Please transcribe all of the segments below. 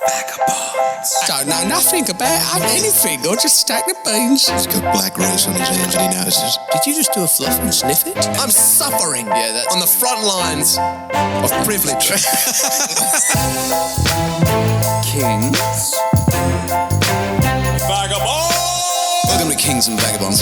Vagabonds. Don't know nothing about anything, or just stack the beans. He's got black grease on his hands and he notices. Did you just do a fluff and sniff it? I'm suffering on the front lines of privilege. Kings. Vagabonds! Welcome to Kings and Vagabonds.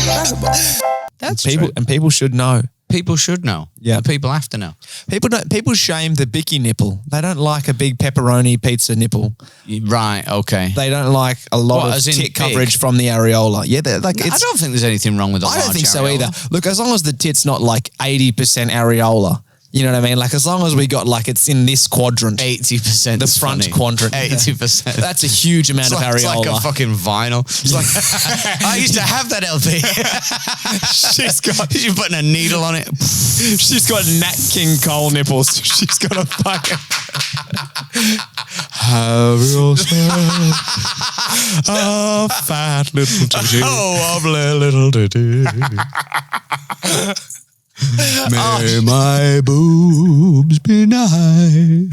Vagabonds. That's people, true. and people should know. People should know. Yeah. And people have to know. People shame the bikie nipple. They don't like a big pepperoni pizza nipple. Right, okay. They don't like a lot of tit coverage from the areola. Yeah, like I don't think there's anything wrong with a large I don't think so areola. either. Look, as long as the tit's not like 80% areola, you know what I mean? Like as long as we got like it's in this quadrant. 80%. The front quadrant. 80%. That's a huge amount of areola. It's like a fucking vinyl. It's like, I used to have that LP. She's putting a needle on it. She's got Nat King Cole nipples. She's got a fucking... Have yourself a fat little titty. Oh, lovely little titty. May my boobs be nice.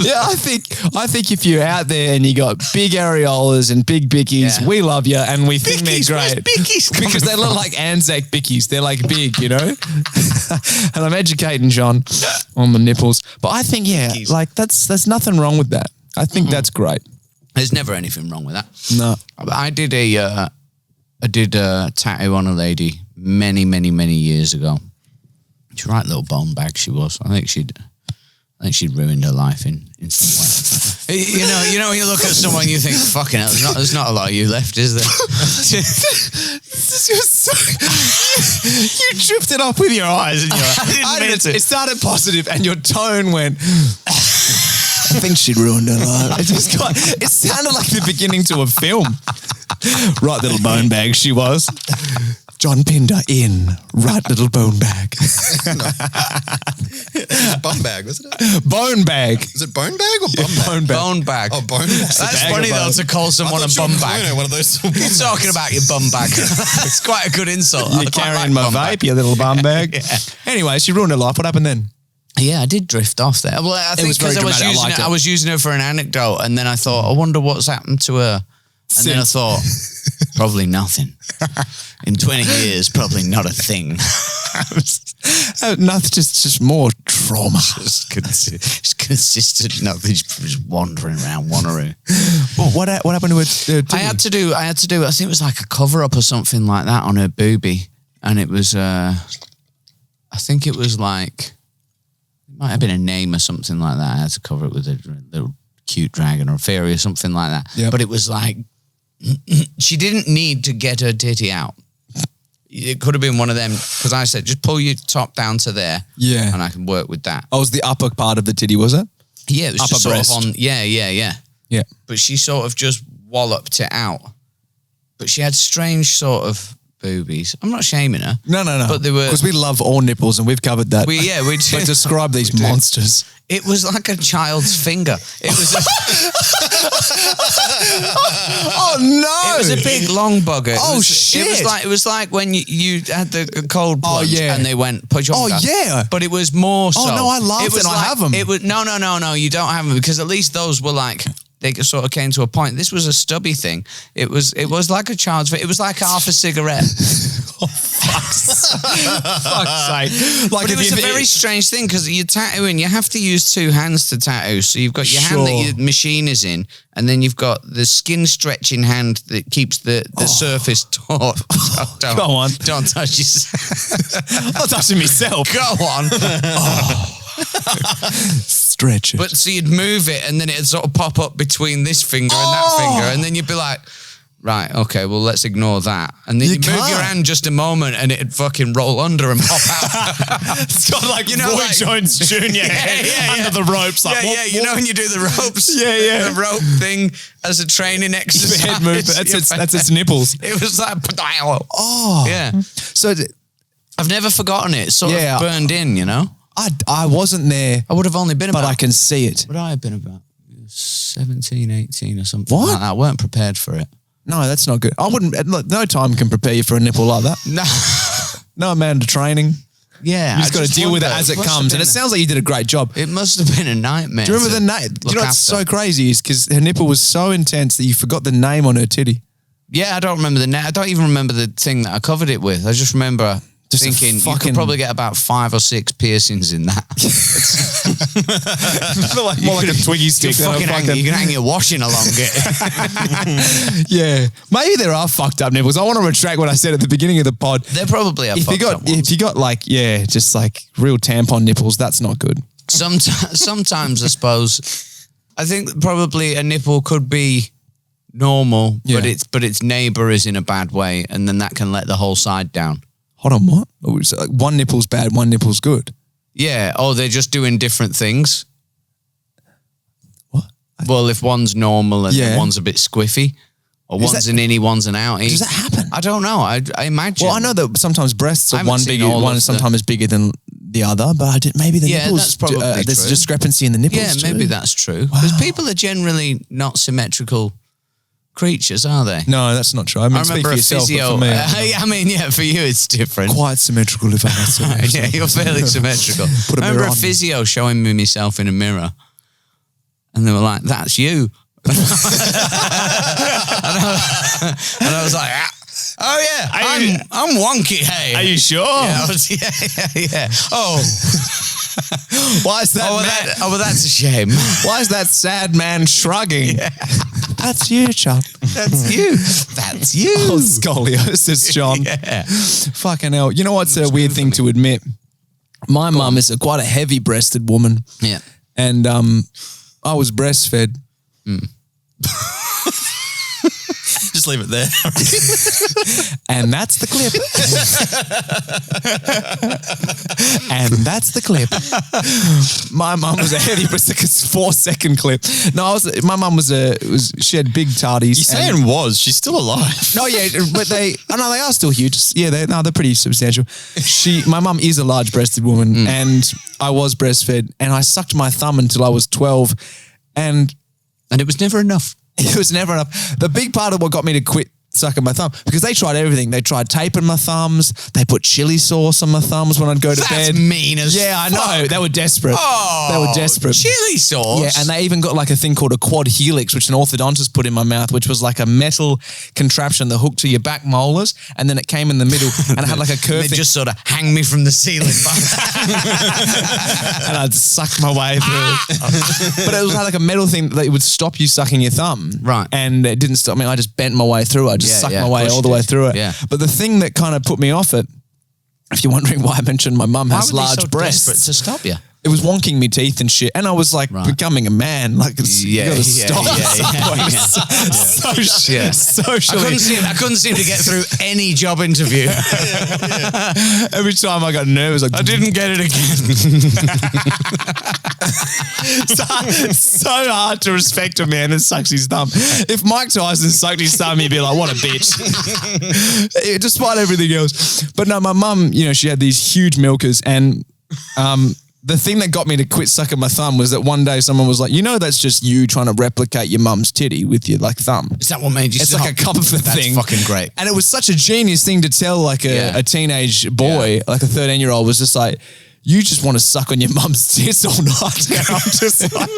Yeah, I think if you're out there and you got big areolas and big bickies, we love you and we think they're great. Because they look like Anzac bickies. They're like big, you know? And I'm educating John on the nipples. But I think, like there's nothing wrong with that. I think that's great. There's never anything wrong with that. No. I did a tattoo on a lady many years ago. She's a right little bone bag she was. I think she'd ruined her life in some way. You know when you look at someone you think, fucking hell, there's not a lot of you left, is there? You drifted off with your eyes and it started positive and your tone went, I think she'd ruined her life. It sounded like the beginning to a film. Right little bone bag she was. John Pinder in right little bone bag. Bum bag, wasn't it? Bone bag. Is it bone bag or bum bag? Bone bag. Bone bag. Oh, bone bag. That's funny though to call someone a bum bag. One of those. You're talking about your bum bag. It's quite a good insult. You're carrying my vape, you little bum bag. Yeah. Anyway, she ruined her life. What happened then? Yeah, I did drift off there. Well, I think was very because dramatic. I was using her for an anecdote, and then I thought, I wonder what's happened to her. And then I thought, probably nothing. In 20 years, probably not a thing. Nothing, just more trauma. Just consistent nothing, just wandering around Wanneroo. Well, what happened to her? I had to do, I think it was like a cover-up or something like that on her boobie. And it was, I think it was like, it might have been a name or something like that. I had to cover it with a little cute dragon or a fairy or something like that. Yep. But it was like, she didn't need to get her titty out. It could have been one of them, because I said, just pull your top down to there. Yeah. And I can work with that. Oh, it was the upper part of the titty, was it? Yeah, it was upper just breast. sort of on, yeah. Yeah. But she sort of just walloped it out. But she had strange sort of boobies. I'm not shaming her. No. But they were... Because we love all nipples and we've covered that. We do. But describe these monsters. It was like a child's finger. It was Oh, no. It was a big long bugger. Shit. It was like when you had the cold plunge and they went, put your Oh, yeah. But it was more so. Oh, no, I laughed It was and I have them. It was, no, you don't have them, because at least those were like, they sort of came to a point. This was a stubby thing. It was like a child's, it was like half a cigarette. Oh, fuck's sake. Like, But it was a very strange thing, because you're tattooing, you have to use two hands to tattoo. So you've got your hand that your machine is in, and then you've got the skin stretching hand that keeps the surface taut. Go on. Don't touch yourself. I'm not touching myself. Go on. Stretch it. But so you'd move it, and then it'd sort of pop up between this finger and that finger, and then you'd be like, right, okay, well, let's ignore that. And then you move your hand just a moment and it'd fucking roll under and pop out. It's got like, Roy Jones Jr. under the ropes. Like, you know when you do the ropes? Yeah. The rope thing as a training exercise. Head movement. That's its nipples. It was like, oh. yeah. So I've never forgotten it. It's sort of burned in, you know? I wasn't there. I would have only been about... But I can see it. Would I have been about 17, 18 or something What? like that? I weren't prepared for it. No, that's not good. I wouldn't. Look, no time can prepare you for a nipple like that. No. No amount of training. Yeah. You just got to deal with it as it comes. And it sounds like you did a great job. It must have been a nightmare. Do you remember the name? Do you know what's so crazy is because her nipple was so intense that you forgot the name on her titty. Yeah, I don't remember the name. I don't even remember the thing that I covered it with. I just remember thinking you could probably get about 5 or 6 piercings in that. More like a Twiggy stick. You can hang your washing along it. Yeah. Maybe there are fucked up nipples. I want to retract what I said at the beginning of the pod. There probably are fucked up ones. If you got like, just like real tampon nipples, that's not good. Sometimes I suppose, I think probably a nipple could be normal, but its neighbour is in a bad way, and then that can let the whole side down. Hold on, what? Oh, so like one nipple's bad, one nipple's good. Yeah. Oh, they're just doing different things. What? Well, if one's normal and then one's a bit squiffy, or one's an innie, one's an outie. Does that happen? I don't know. I imagine. Well, I know that sometimes breasts are one is sometimes bigger than the other, but maybe the nipples. That's probably there's true. a discrepancy in the nipples. Yeah, maybe that's true. Because people are generally not symmetrical creatures, are they? No, that's not true. I mean, speak for yourself, but for me, I mean, for you it's different. Quite symmetrical, if I must say. Yeah, you're fairly symmetrical. I remember a physio showing me myself in a mirror, and they were like, "That's you," and I was like, "Oh yeah, I'm wonky." Hey, are you sure? Yeah. Oh. Why is that? Well, that's a shame. Why is that sad man shrugging? Yeah. That's you, John. That's you. That's you. Oh, scoliosis, John. Yeah. Fucking hell. You know what's a weird thing to admit? My mum is quite a heavy-breasted woman. Yeah. And I was breastfed. Just leave it there. And that's the clip. And that's the clip. My mum was a heavy breasted 4-second clip. No, my mum she had big tardies. You're saying she's still alive. No, yeah, but they are still huge. Yeah, they're pretty substantial. My mum is a large breasted woman, and I was breastfed, and I sucked my thumb until I was 12, and it was never enough. It was never enough. The big part of what got me to quit sucking my thumb, because they tried everything. They tried taping my thumbs. They put chili sauce on my thumbs when I'd go to bed. That's mean as Yeah, I know. fuck. They were desperate. Oh, they were desperate. Chili sauce? Yeah, and they even got like a thing called a quad helix, which an orthodontist put in my mouth, which was like a metal contraption that hooked to your back molars, and then it came in the middle, and it had like a curve. They just sort of hang me from the ceiling. And I'd suck my way through. But it was like a metal thing that would stop you sucking your thumb. Right. And it didn't stop me. I just bent my way through. I just sucked my way all the way through it. Yeah. But the thing that kind of put me off it, if you're wondering why I mentioned my mum has large breasts. Desperate to stop you? It was wonking me teeth and shit. And I was like becoming a man. Like, you gotta stop. Socially. I couldn't seem to get through any job interview. Every time I got nervous, I didn't get it again. so hard to respect a man that sucks his thumb. If Mike Tyson sucked his thumb, he'd be like, what a bitch. Despite everything else. But no, my mum, she had these huge milkers, and the thing that got me to quit sucking my thumb was that one day someone was like, that's just you trying to replicate your mum's titty with your thumb. Is that what made you stop? It's like a comfort thing. That's fucking great. And it was such a genius thing to tell like a teenage boy, like a 13-year-old, was just like, you just want to suck on your mum's tits all night. And I'm just like,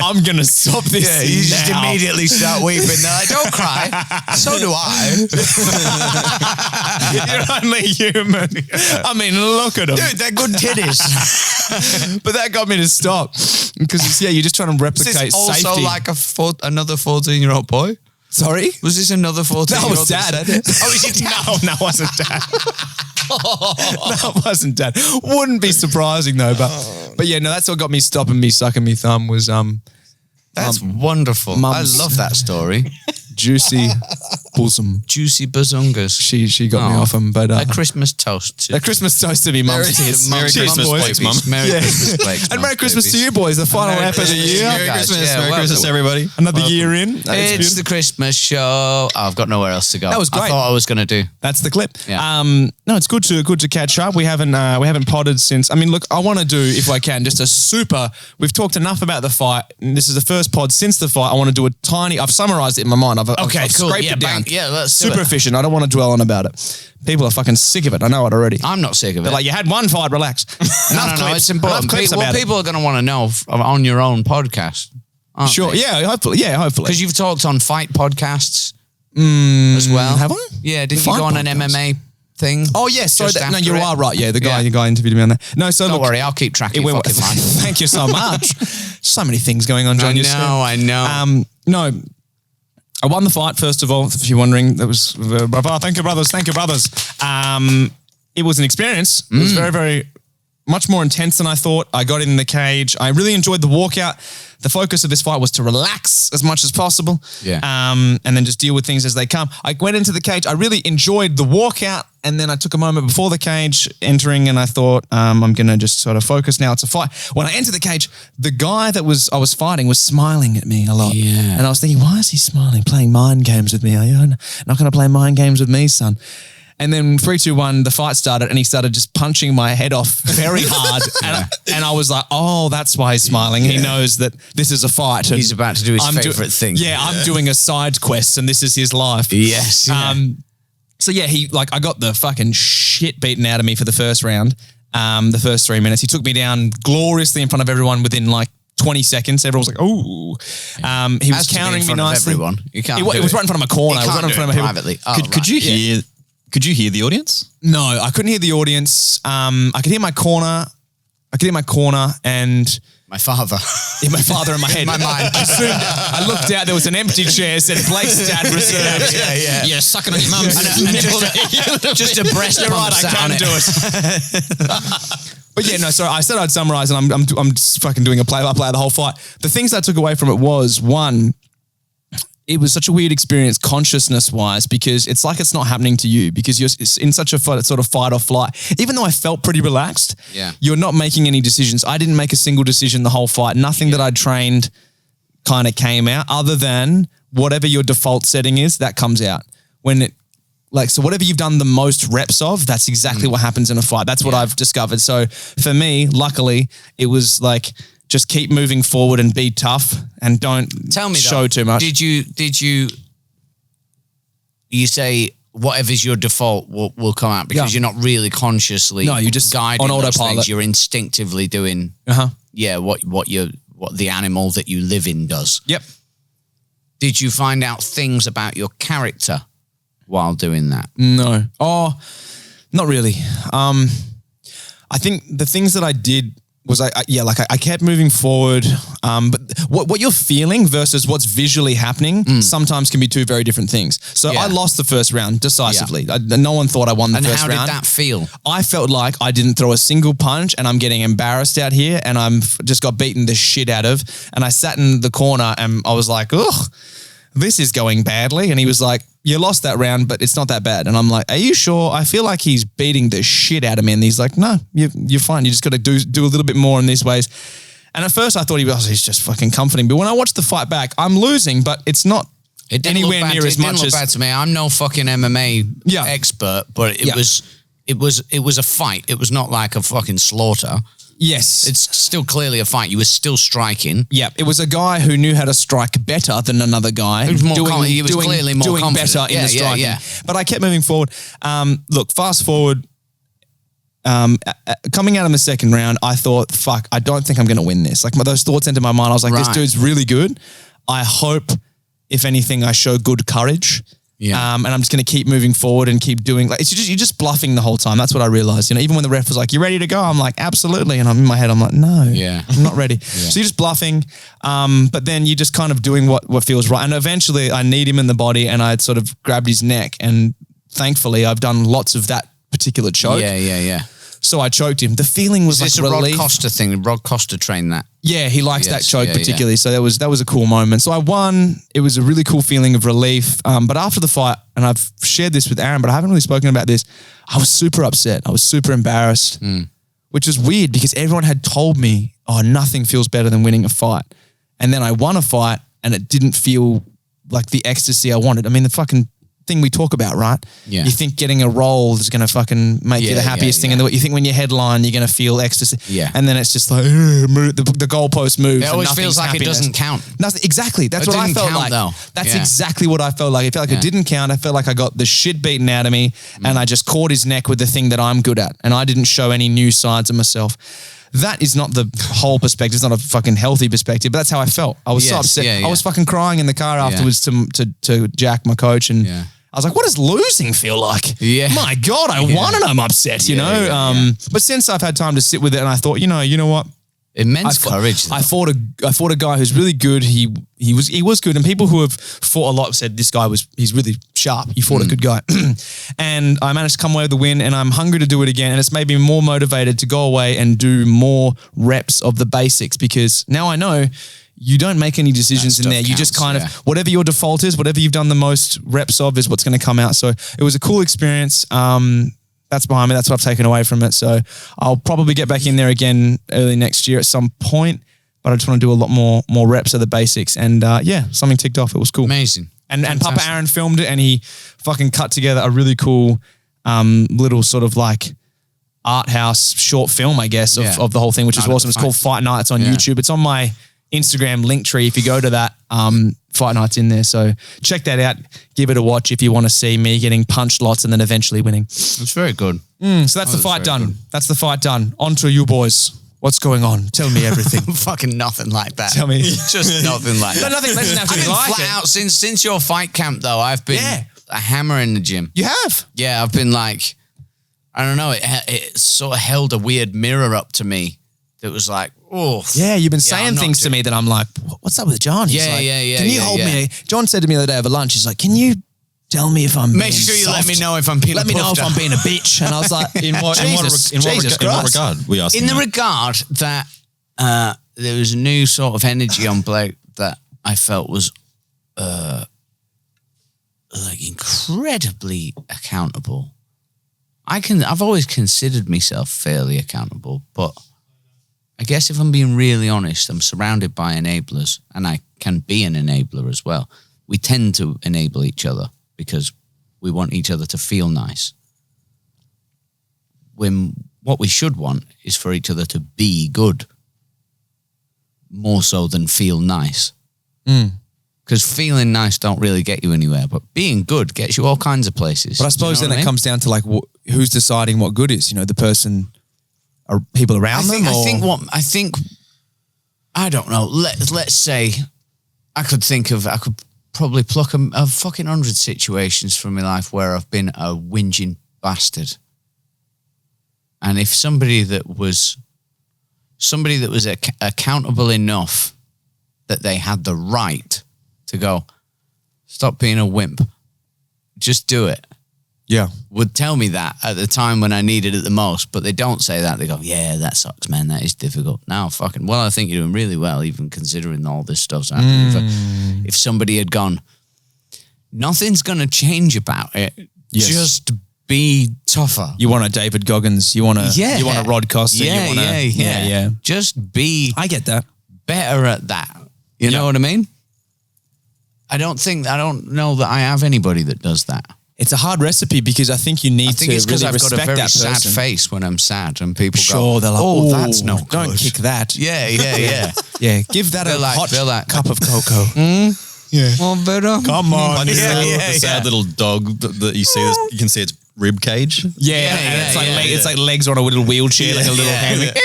I'm going to stop this. Yeah, you just immediately start weeping. They're like, don't cry. So do I. You're only human. I mean, look at them. Dude, they're good titties. But that got me to stop. Because, you're just trying to replicate safety. Is this also like another 14-year-old boy? Sorry? Was this another 14-year-old? That was Dad. Oh, was it Dad? No, it wasn't Dad. That wasn't Dad. Wouldn't be surprising though, but yeah, no, that's what got me stopping me sucking me thumb was that's wonderful. I love that story. Juicy bosom. Juicy bazungas. She got me off them, but a Christmas toast. A Christmas toast to me, mum's tits. Merry Christmas, boys, mum. Merry Christmas, Blakes, and Merry Christmas to you, boys. The final episode of the year. Merry Christmas, Merry Christmas, everybody. Another year in. It's the Christmas show. Oh, I've got nowhere else to go. That was great. I thought I was going to do. That's the clip. Yeah. No, it's good to catch up. We haven't podded since. I mean, look, I want to do, if I can, just a super. We've talked enough about the fight. This is the first pod since the fight. I want to do a tiny. I've summarized it in my mind. I've cool. scraped it down. let's do super it. efficient. I don't want to dwell on about it. People are fucking sick of it. I know it already. I'm not sick of They're it. like, you had one fight, relax. no, it's important. People are going to want to know on your own podcast. Sure, they? yeah, hopefully. Because you've talked on fight podcasts as well. Have I? Yeah, didn't Fight you go on podcast? an MMA thing? Oh, yes. So Just no, after you it? are right. Yeah, the guy Yeah. interviewed me on that. No, so Don't look, worry, I'll keep track of your fucking life. Thank you so much. So many things going on, John. I know. No, I won the fight, first of all, if you're wondering. That was, thank you, brothers. It was an experience. It was very, very much more intense than I thought. I got in the cage. I really enjoyed the walkout. The focus of this fight was to relax as much as possible. Yeah. And then just deal with things as they come. I went into the cage. I really enjoyed the walkout. And then I took a moment before the cage entering and I thought, I'm going to just sort of focus now. It's a fight. When I entered the cage, the guy that I was fighting was smiling at me a lot. Yeah. And I was thinking, why is he smiling, playing mind games with me? Are you not going to play mind games with me, son? And then 3, 2, 1, the fight started and he started just punching my head off very hard. And I was like, oh, that's why he's smiling. He knows that this is a fight. And He's about to do his favourite thing. Yeah, I'm doing a side quest and this is his life. Yes. Yeah. So yeah, I got the fucking shit beaten out of me for the first round, the first 3 minutes. He took me down gloriously in front of everyone within like 20 seconds. Everyone was like, "Oh." He was countering me nicely. Everyone. You can't. It was right in front of my corner. It was right in front of my privately. Oh, Could you hear? Could you hear the audience? No, I couldn't hear the audience. I could hear my corner. And my father. in my father in my head. My mind. I looked out. There was an empty chair. Said Blake's dad reserved. Yeah. Yeah, sucking on your mum's Just a breast You're right. I pump can on do it. But yeah, no. So I said I'd summarize, and I'm just fucking doing a play-by-play the whole fight. The things I took away from it was, one, it was such a weird experience consciousness-wise because it's like it's not happening to you because you're in such a sort of fight or flight. Even though I felt pretty relaxed, you're not making any decisions. I didn't make a single decision the whole fight. Nothing that I trained kind of came out other than whatever your default setting is, that comes out. So whatever you've done the most reps of, that's exactly what happens in a fight. That's what I've discovered. So for me, luckily, it was like, just keep moving forward and be tough and don't show too much. Did you say whatever's your default will come out because you're not really consciously you're just guiding on those autopilot. things. You're instinctively doing what the animal that you live in does. Yep. Did you find out things about your character while doing that? No. Oh, not really. I think the things that I did was I kept moving forward. But what you're feeling versus what's visually happening sometimes can be two very different things. So I lost the first round decisively. No one thought I won the first round. And how did that feel? I felt like I didn't throw a single punch and I'm getting embarrassed out here and I'm just got beaten the shit out of. And I sat in the corner and I was like, ugh, this is going badly. And he was like, you lost that round, but it's not that bad. And I'm like, are you sure? I feel like he's beating the shit out of me. And he's like, no, you're fine. You just got to do a little bit more in these ways. And at first I thought he's just fucking comforting. But when I watched the fight back, I'm losing, but it's not anywhere near as much as... It didn't look bad to me. I'm no fucking MMA expert, but it was a fight. It was not like a fucking slaughter. Yes. It's still clearly a fight. You were still striking. Yeah. It was a guy who knew how to strike better than another guy. He was clearly more doing confident. better in the striking. Yeah. But I kept moving forward. Look, fast forward. Coming out in the second round, I thought, fuck, I don't think I'm going to win this. Like those thoughts entered my mind. I was like, this dude's really good. I hope, if anything, I show good courage. Yeah. And I'm just going to keep moving forward and keep doing you're just bluffing the whole time. That's what I realized. Even when the ref was like, you ready to go? I'm like, absolutely. And I'm in my head, I'm like, no, I'm not ready. So you're just bluffing. But then you're just kind of doing what feels right. And eventually I kneed him in the body and I had sort of grabbed his neck. And thankfully I've done lots of that particular choke. Yeah. So I choked him. The feeling was Is this like a relief. Rod Costa thing? Rod Costa trained that. Yeah, he likes that choke particularly. So that was a cool moment. So I won. It was a really cool feeling of relief. But after the fight, and I've shared this with Aaron, but I haven't really spoken about this, I was super upset. I was super embarrassed, which is weird because everyone had told me, oh, nothing feels better than winning a fight. And then I won a fight and it didn't feel like the ecstasy I wanted. I mean, the fucking thing we talk about, right? Yeah. You think getting a role is going to fucking make you the happiest thing in the world. You think when you headline, you're going to feel ecstasy. Yeah. And then it's just like, the goalpost moves. It always feels like it doesn't count. Exactly. That's what I felt like. Though. That's exactly what I felt like. I felt like it didn't count. I felt like I got the shit beaten out of me and I just caught his neck with the thing that I'm good at. And I didn't show any new sides of myself. That is not the whole perspective. It's not a fucking healthy perspective, but that's how I felt. I was so upset. I was fucking crying in the car afterwards to Jack, my coach, and I was like, what does losing feel like? Yeah. My God, I won and I'm upset, you know? But since I've had time to sit with it and I thought, you know what? Immense courage. I fought a guy who's really good. He was good, and people who have fought a lot have said this guy he's really sharp. You fought a good guy, and I managed to come away with the win. And I'm hungry to do it again. And it's made me more motivated to go away and do more reps of the basics because now I know you don't make any decisions in there. You just kind of whatever your default is, whatever you've done the most reps of is what's going to come out. So it was a cool experience. That's behind me. That's what I've taken away from it. So I'll probably get back in there again early next year at some point, but I just want to do a lot more reps of the basics. And something ticked off. It was cool. Amazing. And Papa Aaron filmed it and he fucking cut together a really cool little sort of like art house short film, I guess, of the whole thing, which is awesome. It's called Fight Night. It's on YouTube. It's on my Instagram link tree. If you go to that, Fight Night's in there. So check that out. Give it a watch if you want to see me getting punched lots and then eventually winning. It's very good. So that's the fight done. Good. That's the fight done. On to you boys. What's going on? Tell me everything. Fucking nothing like that. Tell me. Just nothing like that. Nothing doesn't have to be like flat out since your fight camp though, I've been a hammer in the gym. You have? Yeah, I've been like, I don't know, it sort of held a weird mirror up to me that was like, oh. Yeah, you've been saying things to me that I'm like, what's up with John? He's like, can you hold me? John said to me the other day over lunch, he's like, can you tell me if I'm Make sure you let me know if I'm being Let me know if I'm being a bitch. And I was like, in what regard? We asked in the regard that there was a new sort of energy on Blake that I felt was like incredibly accountable. I've always considered myself fairly accountable, but I guess if I'm being really honest, I'm surrounded by enablers and I can be an enabler as well. We tend to enable each other because we want each other to feel nice. When what we should want is for each other to be good, more so than feel nice. Because feeling nice don't really get you anywhere, but being good gets you all kinds of places. But I suppose then it comes down to like who's deciding what good is. You know, the person, or people around them. I don't know. Let's say I could probably pluck a fucking 100 situations from my life where I've been a whinging bastard. And if somebody that was accountable enough that they had the right to go, stop being a wimp, just do it. Yeah. Would tell me that at the time when I needed it the most, but they don't say that. They go, yeah, that sucks, man. That is difficult. Now, I think you're doing really well, even considering all this stuff's happening. If somebody had gone, nothing's going to change about it. Yes. Just be tougher. You want a David Goggins. You want a Rod Costa. Yeah. Just be. I get that. Better at that. You know what I mean? I don't know that I have anybody that does that. It's a hard recipe because I think you need to really respect that person. I've got a very sad face when I'm sad and people go, they're like, oh, that's no good. Don't kick that. Yeah. Yeah, give that a hot cup of cocoa. Yeah. Oh, better. Come on. The sad little dog that you see, you can see its rib cage. It's like legs on a little wheelchair, like a little hand.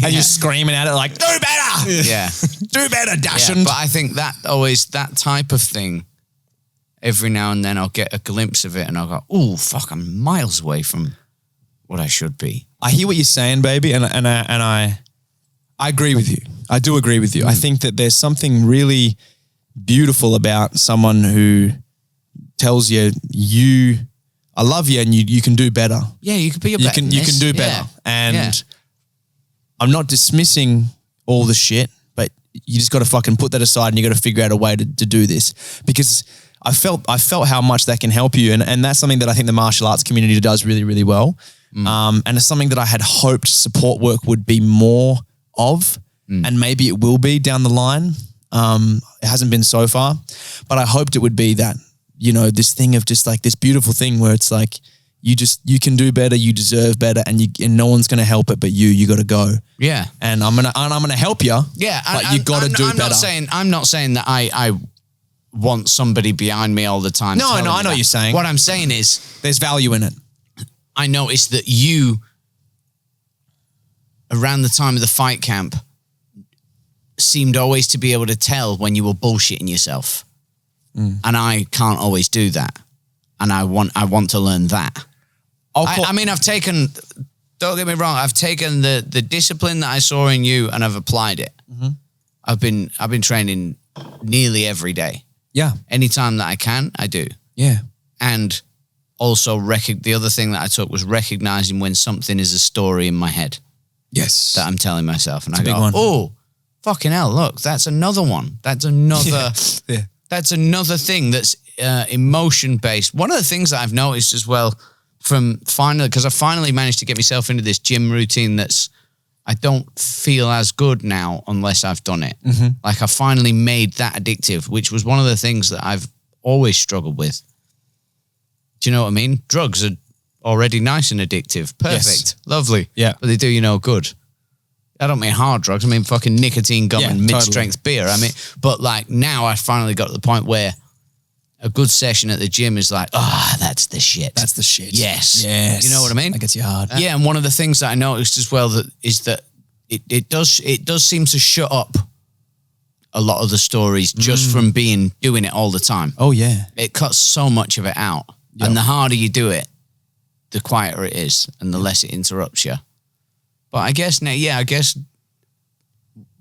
And you're screaming at it like, do better. Yeah. Do better, Dashund. But I think that type of thing, every now and then I'll get a glimpse of it and I'll go, oh, fuck, I'm miles away from what I should be. I hear what you're saying, baby, and I agree with you. I do agree with you. I think that there's something really beautiful about someone who tells you, I love you and you can do better. Yeah, you can be better. You can do better. And I'm not dismissing all the shit, but you just got to fucking put that aside and you got to figure out a way to do this. Because I felt how much that can help you. And that's something that I think the martial arts community does really, really well. And it's something that I had hoped support work would be more of, and maybe it will be down the line. It hasn't been so far, but I hoped it would be that, this thing of just like this beautiful thing where it's like, you can do better, you deserve better, and no one's going to help it but you got to go. Yeah. And I'm going to help you. Yeah. But you got to do better. I'm not saying that I want somebody behind me all the time. No, I know what you're saying. What I'm saying is there's value in it. I noticed that you, around the time of the fight camp, seemed always to be able to tell when you were bullshitting yourself. And I can't always do that. And I want to learn that. I mean, don't get me wrong, I've taken the discipline that I saw in you and I've applied it. I've been training nearly every day. Yeah. Anytime that I can, I do. Yeah. And also the other thing that I took was recognizing when something is a story in my head. Yes. That I'm telling myself. And I big go, one. oh, fucking hell, look, that's another one. That's another, that's another thing that's emotion-based. One of the things that I've noticed as well because I finally managed to get myself into this gym routine I don't feel as good now unless I've done it. Like I finally made that addictive, which was one of the things that I've always struggled with. Do you know what I mean? Drugs are already nice and addictive. Perfect. Yes. Lovely. Yeah. But they do you no good. I don't mean hard drugs. I mean fucking nicotine gum and mid-strength beer. I mean, but like now I finally got to the point where a good session at the gym is like, that's the shit. That's the shit. Yes. You know what I mean? That gets you hard. Yeah, and one of the things that I noticed as well is that it does seem to shut up a lot of the stories just from doing it all the time. Oh yeah. It cuts so much of it out. Yep. And the harder you do it, the quieter it is and the less it interrupts you. But I guess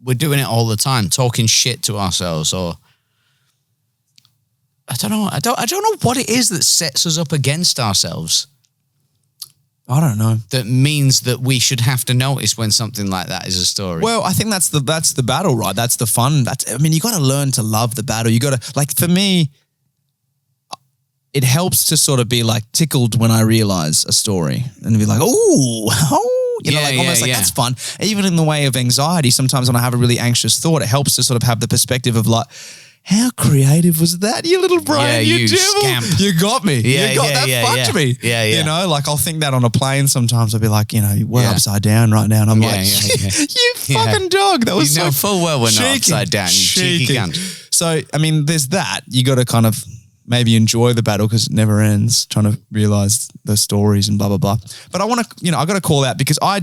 we're doing it all the time, talking shit to ourselves or I don't know. I don't know what it is that sets us up against ourselves. I don't know. That means that we should have to notice when something like that is a story. Well, I think that's the battle, right? That's the fun. You got to learn to love the battle. You got to, like, for me, it helps to sort of be like tickled when I realize a story and be like, that's fun. Even in the way of anxiety, sometimes when I have a really anxious thought, it helps to sort of have the perspective of like, how creative was that, you little Brian? Yeah, you devil. Scamp. You got me. That fucked me. Yeah, yeah. You know, like I'll think that on a plane sometimes. I'll be like, we're upside down right now. And I'm like, you fucking dog. That was you know full well we're not upside down, you cheeky cunt. So, I mean, there's that. You got to kind of maybe enjoy the battle because it never ends, trying to realize the stories and blah, blah, blah. But I want to, I got to call out because I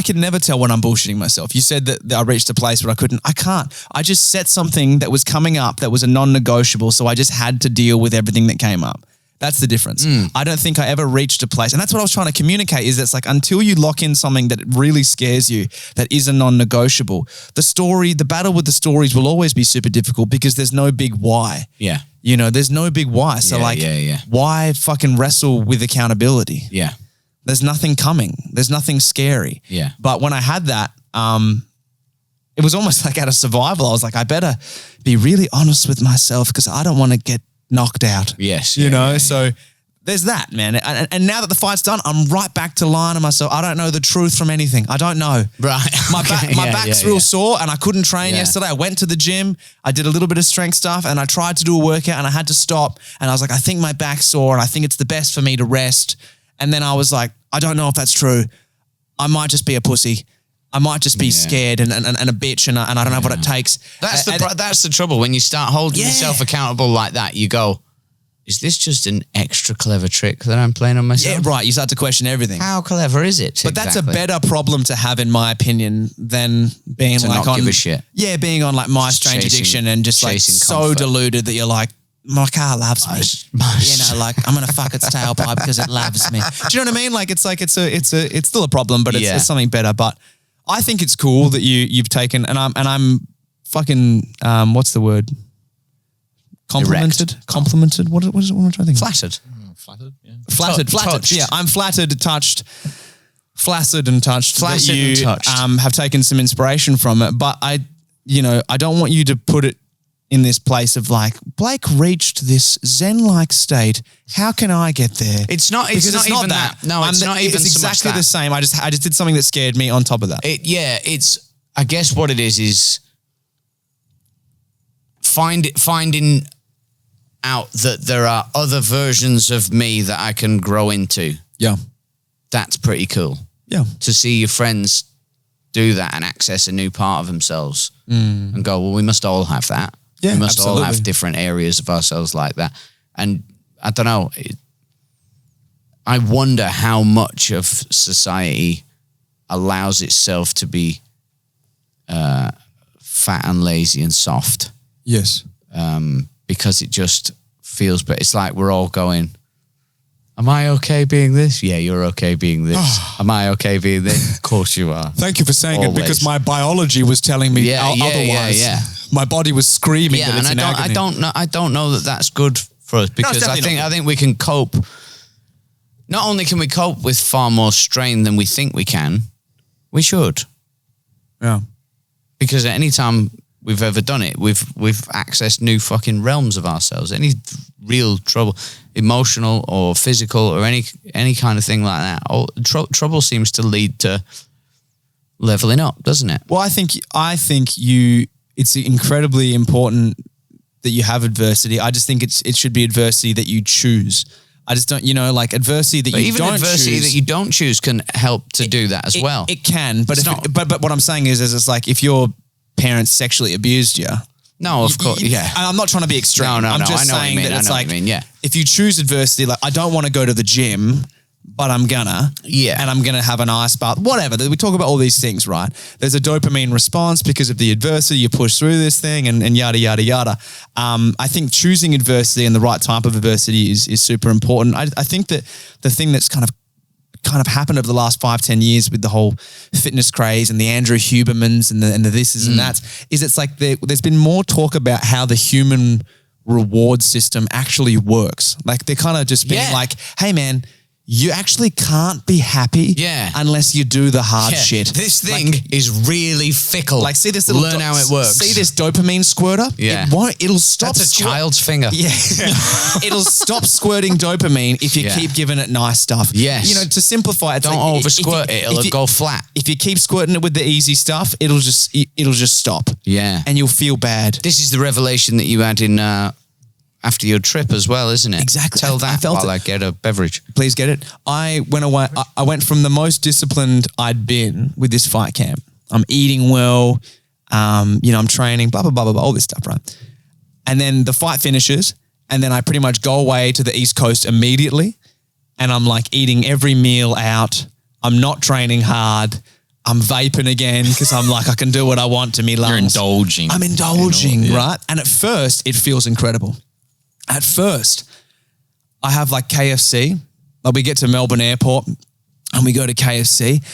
can never tell when I'm bullshitting myself. You said that I reached a place where I can't. I just set something that was coming up that was a non-negotiable, so I just had to deal with everything that came up. That's the difference. I don't think I ever reached a place, and that's what I was trying to communicate, is it's like until you lock in something that really scares you, that is a non-negotiable, the battle with the stories will always be super difficult because there's no big why. Yeah. There's no big why. So why fucking wrestle with accountability? Yeah. There's nothing coming. There's nothing scary. Yeah. But when I had that, it was almost like out of survival. I was like, I better be really honest with myself because I don't want to get knocked out. Yes. So there's that, man. And now that the fight's done, I'm right back to lying to myself. I don't know the truth from anything. I don't know. Right. My back's real sore and I couldn't train yesterday. I went to the gym. I did a little bit of strength stuff and I tried to do a workout and I had to stop. And I was like, I think my back's sore and I think it's the best for me to rest. And then I was like, I don't know if that's true. I might just be a pussy. I might just be scared and a bitch and I don't know what it takes. That's the trouble. When you start holding yourself accountable like that, you go, is this just an extra clever trick that I'm playing on myself? Yeah, right. You start to question everything. How clever is it? But that's a better problem to have, in my opinion, than being to like not give a shit. Yeah, being on like My Strange Addiction and just like so comfort. Deluded that you're like, my car loves me. Like I'm gonna fuck its tailpipe because it loves me. Do you know what I mean? Like it's still a problem, but it's something better. But I think it's cool that you've taken and I'm fucking what's the word? Complimented. What am I trying to think? Flattered. Flattered. Yeah. Flattered. Touched. Yeah, I'm flattered, touched. Flaccid and touched. Flaccid that you, and touched. Have taken some inspiration from it, but I don't want you to put it in this place of like, Blake reached this Zen-like state. How can I get there? It's not even that. No, it's not even It's exactly so much that. the same. I just did something that scared me on top of that. I guess what it is finding out that there are other versions of me that I can grow into. Yeah. That's pretty cool. Yeah. To see your friends do that and access a new part of themselves and go, well, we must all have that. Yeah, we must all absolutely. have different areas of ourselves like that. And I don't know, I wonder how much of society allows itself to be fat and lazy and soft. Yes. Because it just feels, but it's like we're all going, am I okay being this? Yeah, you're okay being this. Am I okay being this? Of course you are. Thank you for saying Always. it, because my biology was telling me otherwise. Yeah. My body was screaming that it's and in agony. I don't know that that's good for us, because I think we can cope. Not only can we cope with far more strain than we think we can, we should. Yeah. Because at any time we've ever done it, we've accessed new fucking realms of ourselves. Any real trouble, emotional or physical or any kind of thing like that, trouble seems to lead to leveling up, doesn't it? Well, I think it's incredibly important that you have adversity. I just think it should be adversity that you choose. I just don't, like adversity that But you even don't adversity choose. that you don't choose can help to do that as well. It can, but but what I'm saying is it's like if your parents sexually abused you. No, of course, yeah. I'm not trying to be extreme. No, I'm just I know saying what you mean. that it's I know like, what you mean, yeah. if you choose adversity, like I don't want to go to the gym, but I'm gonna. Yeah. And I'm gonna have an ice bath, whatever. We talk about all these things, right? There's a dopamine response because of the adversity. You push through this thing and yada, yada, yada. I think choosing adversity and the right type of adversity is super important. I think that the thing that's kind of happened over the last 5-10 years with the whole fitness craze and the Andrew Hubermans and the thises and that's, is it's like there's been more talk about how the human reward system actually works. Like they're kind of just being like, hey man, you actually can't be happy unless you do the hard shit. This thing is really fickle. Like, see this little learn how it works. See this dopamine squirter? Yeah. It'll stop. That's a child's finger. Yeah. It'll stop squirting dopamine if you keep giving it nice stuff. Yes. To simplify it, Don't over squirt it. It'll go flat. If you keep squirting it with the easy stuff, it'll just stop. Yeah. And you'll feel bad. This is the revelation that you had in after your trip as well, isn't it? Exactly. Tell that while I get a beverage. Please get it. I went away. I went from the most disciplined I'd been with this fight camp. I'm eating well. I'm training, blah, blah, blah, blah, blah, all this stuff, right? And then the fight finishes and then I pretty much go away to the East Coast immediately. And I'm like eating every meal out. I'm not training hard. I'm vaping again because I'm like, I can do what I want to me lungs. You're indulging. I'm indulging, right? And at first it feels incredible. At first, I have like KFC. Like we get to Melbourne Airport and we go to KFC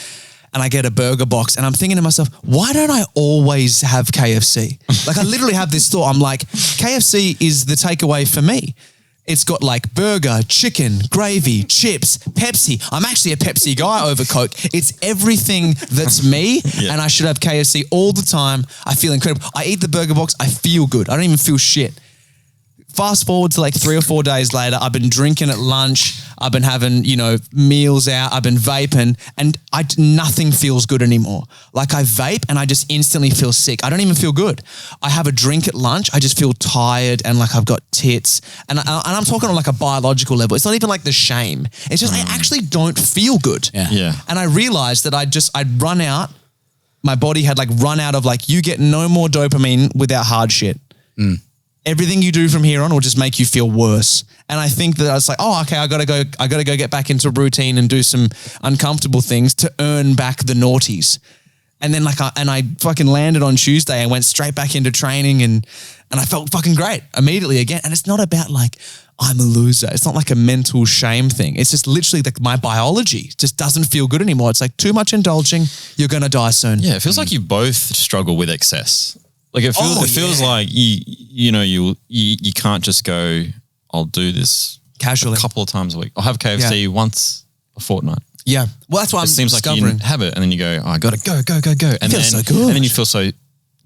and I get a burger box and I'm thinking to myself, why don't I always have KFC? Like I literally have this thought. I'm like, KFC is the takeaway for me. It's got like burger, chicken, gravy, chips, Pepsi. I'm actually a Pepsi guy over Coke. It's everything that's me and I should have KFC all the time. I feel incredible. I eat the burger box. I feel good. I don't even feel shit. Fast forward to like 3 or 4 days later, I've been drinking at lunch. I've been having, meals out. I've been vaping and nothing feels good anymore. Like I vape and I just instantly feel sick. I don't even feel good. I have a drink at lunch. I just feel tired and like I've got tits. And I'm talking on like a biological level. It's not even like the shame. It's just I actually don't feel good. Yeah. And I realized that I'd run out. My body had like run out of like, you get no more dopamine without hard shit. Everything you do from here on will just make you feel worse. And I think that I was like, oh, okay, I gotta go get back into routine and do some uncomfortable things to earn back the naughties. And then I fucking landed on Tuesday and went straight back into training and I felt fucking great immediately again. And it's not about like, I'm a loser. It's not like a mental shame thing. It's just literally like my biology just doesn't feel good anymore. It's like too much indulging. You're going to die soon. Yeah, it feels like you both struggle with excess. Like it feels like you can't just go, I'll do this casually a couple of times a week. I'll have KFC once a fortnight. Yeah. Well, that's what I'm seems discovering. like you have it and then you go, oh, I got to go. And feels so good. And then you feel so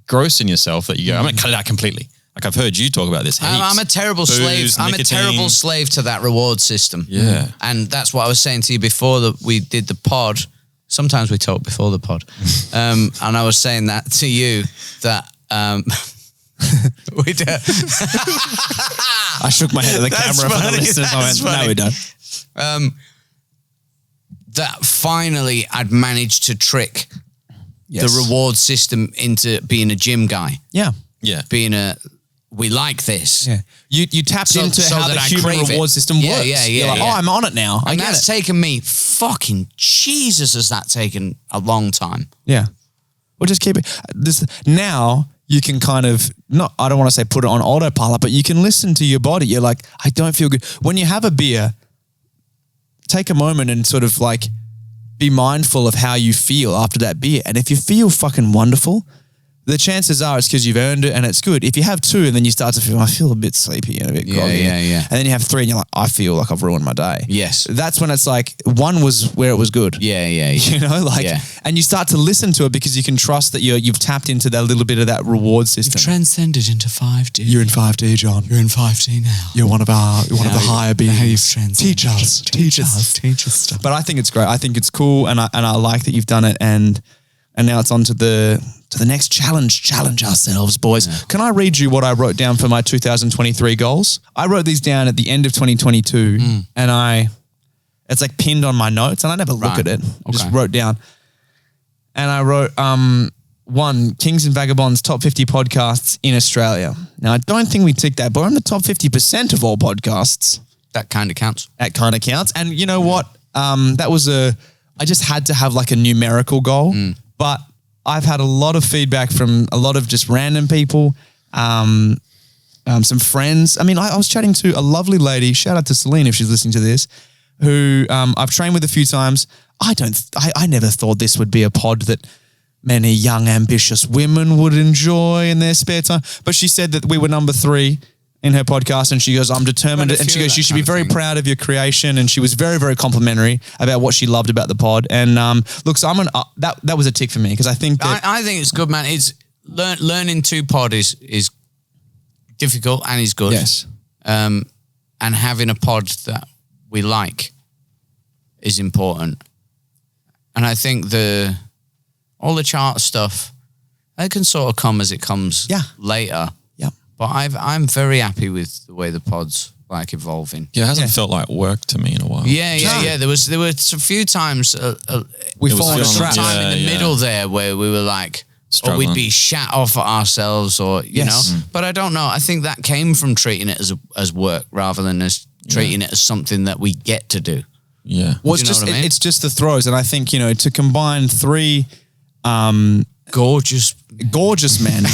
gross in yourself that you go, I'm going to cut it out completely. Like I've heard you talk about this. I'm a terrible slave. I'm a terrible slave to that reward system. Yeah. And that's what I was saying to you before that we did the pod. Sometimes we talk before the pod. And I was saying that to you that We do. I shook my head at the That's camera for the funny, listeners. I went, that's no, funny. we don't. That finally I'd managed to trick Yes. the reward system into being a gym guy. Yeah. Yeah. Being we like this. Yeah. You tapped into so how that the I human crave it. reward system Yeah, works. yeah, You're like, yeah. oh, I'm on it now. I And get that's it. taken me fucking Jesus, has that taken a long time. Yeah. Well, just keep it. Now you can kind of, I don't want to say put it on autopilot, but you can listen to your body. You're like, I don't feel good. When you have a beer, take a moment and sort of like be mindful of how you feel after that beer. And if you feel fucking wonderful, the chances are it's because you've earned it and it's good. If you have two and then you start to feel, I feel a bit sleepy and a bit groggy. Yeah. And then you have three and you're like, I feel like I've ruined my day. Yes. That's when it's like, one was where it was good. Yeah. You know, like, Yeah. and you start to listen to it because you can trust that you've tapped into that little bit of that reward system. Transcended into 5D. You're in 5D, John. You're in 5D now. You're one of the higher beings. Now you've transcended. Teach us stuff. But I think it's great. I think it's cool, and I like that you've done it. And now it's on to the next challenge. Challenge ourselves, boys. Yeah. Can I read you what I wrote down for my 2023 goals? I wrote these down at the end of 2022, and it's like pinned on my notes, and I never look at it. I just wrote down, and I wrote 1, Kings and Vagabonds top 50 podcasts in Australia. Now I don't think we ticked that, but we're in the top 50% of all podcasts. That kind of counts. That kind of counts. And you know what? That was I just had to have like a numerical goal, but I've had a lot of feedback from a lot of just random people, some friends. I mean, I was chatting to a lovely lady, shout out to Celine if she's listening to this, who I've trained with a few times. I never thought this would be a pod that many young, ambitious women would enjoy in their spare time. But she said that we were number 3 in her podcast, and she goes, I'm determined. And she goes, you should be very proud of your creation. And she was very, very complimentary about what she loved about the pod. And look, so that was a tick for me, because I think that I think it's good, man. It's learning to pod is difficult and is good. Yes. And having a pod that we like is important. And I think all the chart stuff, it can sort of come as it comes later. Yeah. But I'm very happy with the way the pod's like evolving. Yeah, it hasn't felt like work to me in a while. Yeah. There were a few times we there fall was in a some trap. time in the middle there where we were like, or we'd be shat off at ourselves, or you know. But I don't know. I think that came from treating it as work rather than as treating it as something that we get to do. Yeah. Well, Do you know what I mean? it's just the throws. And I think, to combine 3 gorgeous men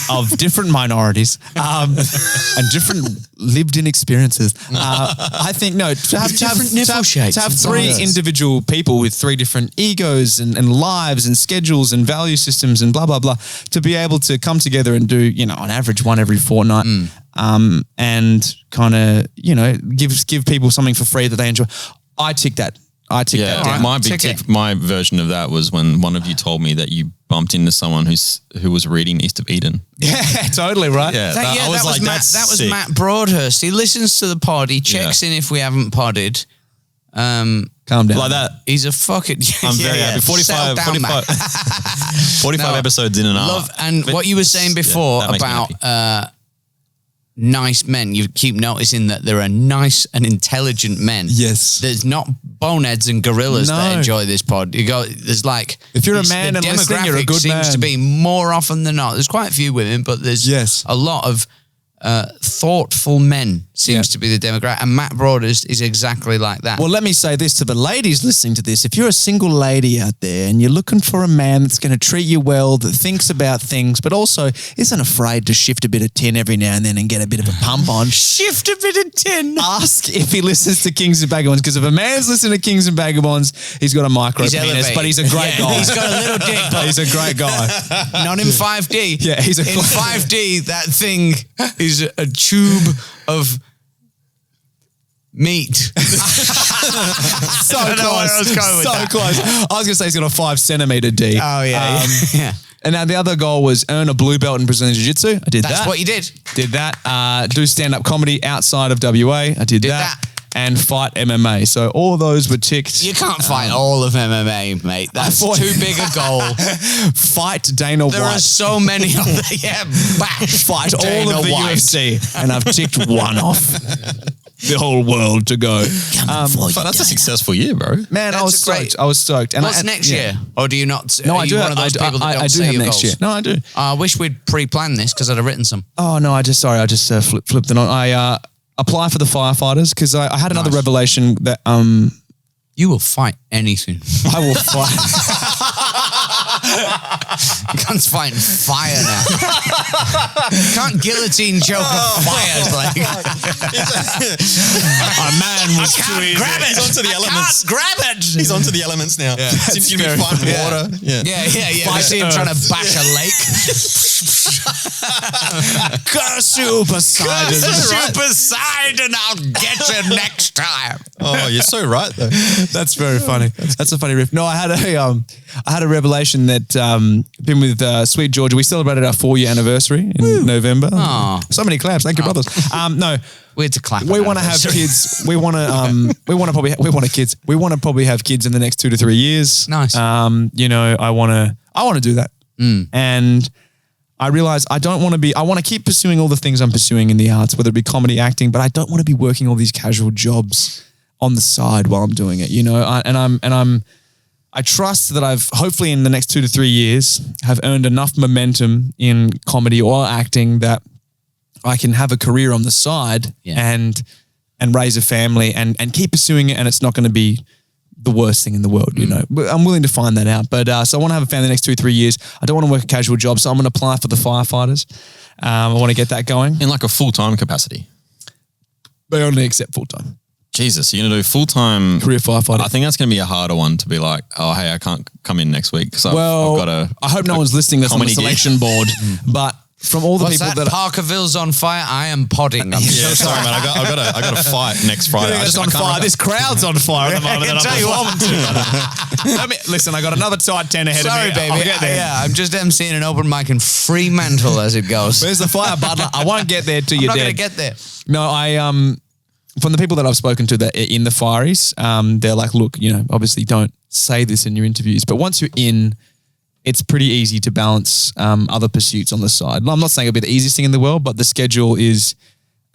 of different minorities and different lived-in experiences. I think to have 3 individual people with 3 different egos and lives and schedules and value systems and blah blah blah, to be able to come together and do on average one every fortnight, and kind of give people something for free that they enjoy. I tick that down. My big tick, my version of that was when one of you told me that you bumped into someone who was reading East of Eden. Yeah, totally right. Yeah, That was Matt Broadhurst. He listens to the pod. He checks in if we haven't podded. Calm down. Like that. He's a fucking... I'm very happy. 45 episodes in and out. And what you were saying before about nice men, you keep noticing that there are nice and intelligent men. Yes. There's not boneheads and gorillas that enjoy this pod. There's like... If you're a man and listening, you're a good man. Seems to be more often than not. There's quite a few women, but there's a lot of thoughtful men seems to be the demographic. And Matt Broadhurst is exactly like that. Well, let me say this to the ladies listening to this. If you're a single lady out there and you're looking for a man that's going to treat you well, that thinks about things, but also isn't afraid to shift a bit of tin every now and then and get a bit of a pump on. Shift a bit of tin. Ask if he listens to Kings and Vagabonds, because if a man's listening to Kings and Vagabonds, he's got a micro penis, but he's a great guy. He's got a little dick, but he's a great guy. Not in 5D. Yeah, in 5D, that thing is a tube of meat. So close. I was going to say he's got a 5 centimeter D. Oh, yeah. And now the other goal was earn a blue belt in Brazilian Jiu-Jitsu. I did that. That's what you did. Did that. Do stand-up comedy outside of WA. I did that. and fight MMA. So all those were ticked. You can't fight all of MMA, mate. That's too big a goal. Fight Dana White. There are so many of them. Bash. Fight Dana all of the White. UFC. And I've ticked one off. The whole world to go. That's a successful year, bro. Man, I was stoked. I was stoked. And What's next year? Or do you not? No, are I you do. one of those people that I don't do say have your next goals? year. No, I do. I wish we'd pre-planned this because I'd have written some. Oh no, I just flipped it on. I apply for the firefighters because I had another revelation that You will fight anything. I will fight. Guns fighting fire now. Can't guillotine choke a fire like. A man was too easy. Grab it. He's onto the elements. Grab it. He's onto the elements now. Seems to be fighting water. Yeah. Yeah. I see him trying to bash a lake. Super Poseidon. Super side, and I'll get you next time. Oh, you're so right though. That's very funny. That's a funny riff. No, I had a revelation that been with Sweet Georgia. We celebrated our 4-year anniversary in November. Aw. So many claps. Thank you, brothers. No, We had to clap. we want to have kids. We want to kids. We want to probably have kids in the next 2 to 3 years. Nice. I want to do that. And I realize I want to keep pursuing all the things I'm pursuing in the arts, whether it be comedy, acting, but I don't want to be working all these casual jobs on the side while I'm doing it, I trust that I've hopefully in the next 2 to 3 years have earned enough momentum in comedy or acting that I can have a career on the side and raise a family and keep pursuing it, and it's not going to be the worst thing in the world, But I'm willing to find that out. But so I want to have a family the next 2 or 3 years. I don't want to work a casual job, so I'm going to apply for the firefighters. I want to get that going. In like a full-time capacity. They only accept full-time. Jesus, you're going to do full-time Career firefighter. I think that's going to be a harder one to be like, oh, hey, I can't come in next week because I've got a I hope no one's listening that's on the comedy gig. selection board, but from all the What's people that? that Parkerville's on fire. I am podding. I'm Yeah, sorry, man. I got to fight next Friday. It's on fire. This crowd's on fire at the moment. I tell you what. Listen, I got another tight 10 ahead Sorry, of me. baby. I'll get there. Yeah, I'm just emceeing an open mic in Fremantle as it goes. Where's the fire, butler? I won't get there till I'm you're not dead. going to get there. No, from the people that I've spoken to that are in the fireys, they're like, look, obviously don't say this in your interviews, but once you're in, it's pretty easy to balance other pursuits on the side. I'm not saying it'll be the easiest thing in the world, but the schedule is,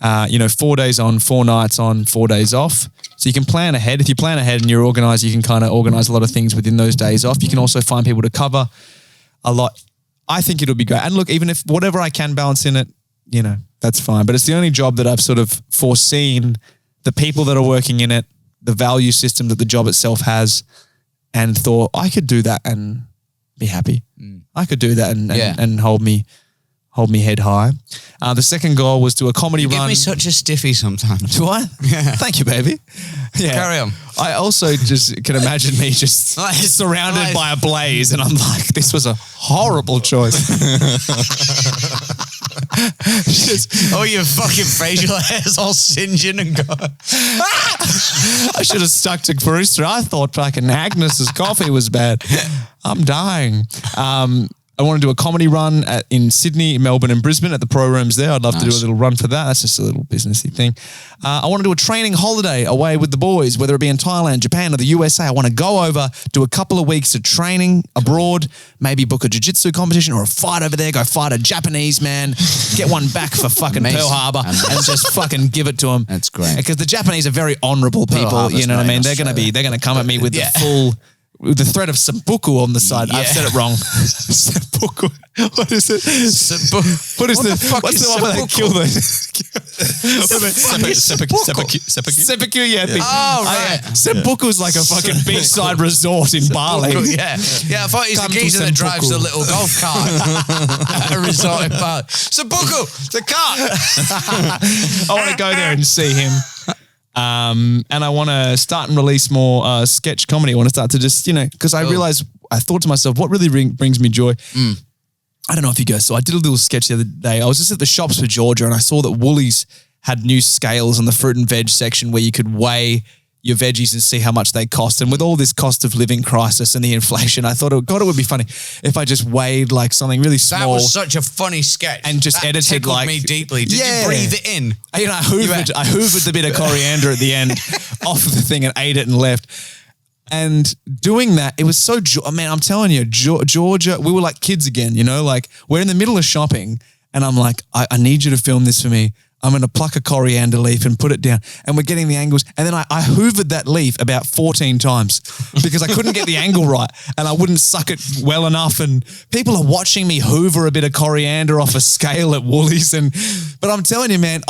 4 days on, 4 nights on, 4 days off. So you can plan ahead. If you plan ahead and you're organized, you can kind of organize a lot of things within those days off. You can also find people to cover a lot. I think it'll be great. And look, even if whatever I can balance in it, that's fine. But it's the only job that I've sort of foreseen the people that are working in it, the value system that the job itself has, and thought I could do that and be happy. I could do that and hold me head high. The second goal was do a comedy run. Give me such a stiffy sometimes. Do I? Yeah. Thank you, baby. Yeah. Carry on. I also just can imagine me just surrounded by a blaze, and I'm like, this was a horrible choice. Your fucking facial hair's all singeing and going. I should have stuck to barista. I thought fucking Agnes's coffee was bad. I'm dying. I want to do a comedy run in Sydney, Melbourne and Brisbane at the pro rooms there. I'd love to do a little run for that. That's just a little businessy thing. I want to do a training holiday away with the boys, whether it be in Thailand, Japan or the USA. I want to go over, do a couple of weeks of training abroad, maybe book a jiu-jitsu competition or a fight over there, go fight a Japanese man, get one back for fucking Pearl Harbor and just fucking give it to them. That's great. Because the Japanese are very honourable people, Harbor's you know what I mean? great, They're going to come at me with the full... with the threat of seppuku on the side. I've said it wrong. Seppuku. What is it? What is what's the one where they kill the... Seppuku, yeah. Oh, right. Seppuku is like a fucking beachside resort in Bali. Yeah, I thought he's the geezer that drives the little golf cart at a resort in Bali. Seppuku, the cart. I want to go there and see him. And I want to start and release more sketch comedy. I want to start to just, because I realized, I thought to myself, what really brings me joy? I don't know if you guys saw, I did a little sketch the other day. I was just at the shops for Georgia and I saw that Woolies had new scales on the fruit and veg section where you could weigh your veggies and see how much they cost. And with all this cost of living crisis and the inflation, I thought, God, it would be funny if I just weighed like something really small. That was such a funny sketch. And just that edited tickled like me deeply. Did you breathe it in? I hoovered the bit of coriander at the end off of the thing and ate it and left. And doing that, it was so, man, I'm telling you, Georgia, we were like kids again, you know, like we're in the middle of shopping and I'm like, I need you to film this for me. I'm going to pluck a coriander leaf and put it down. And we're getting the angles. And then I hoovered that leaf about 14 times because I couldn't get the angle right and I wouldn't suck it well enough. And people are watching me hoover a bit of coriander off a scale at Woolies. But I'm telling you, man,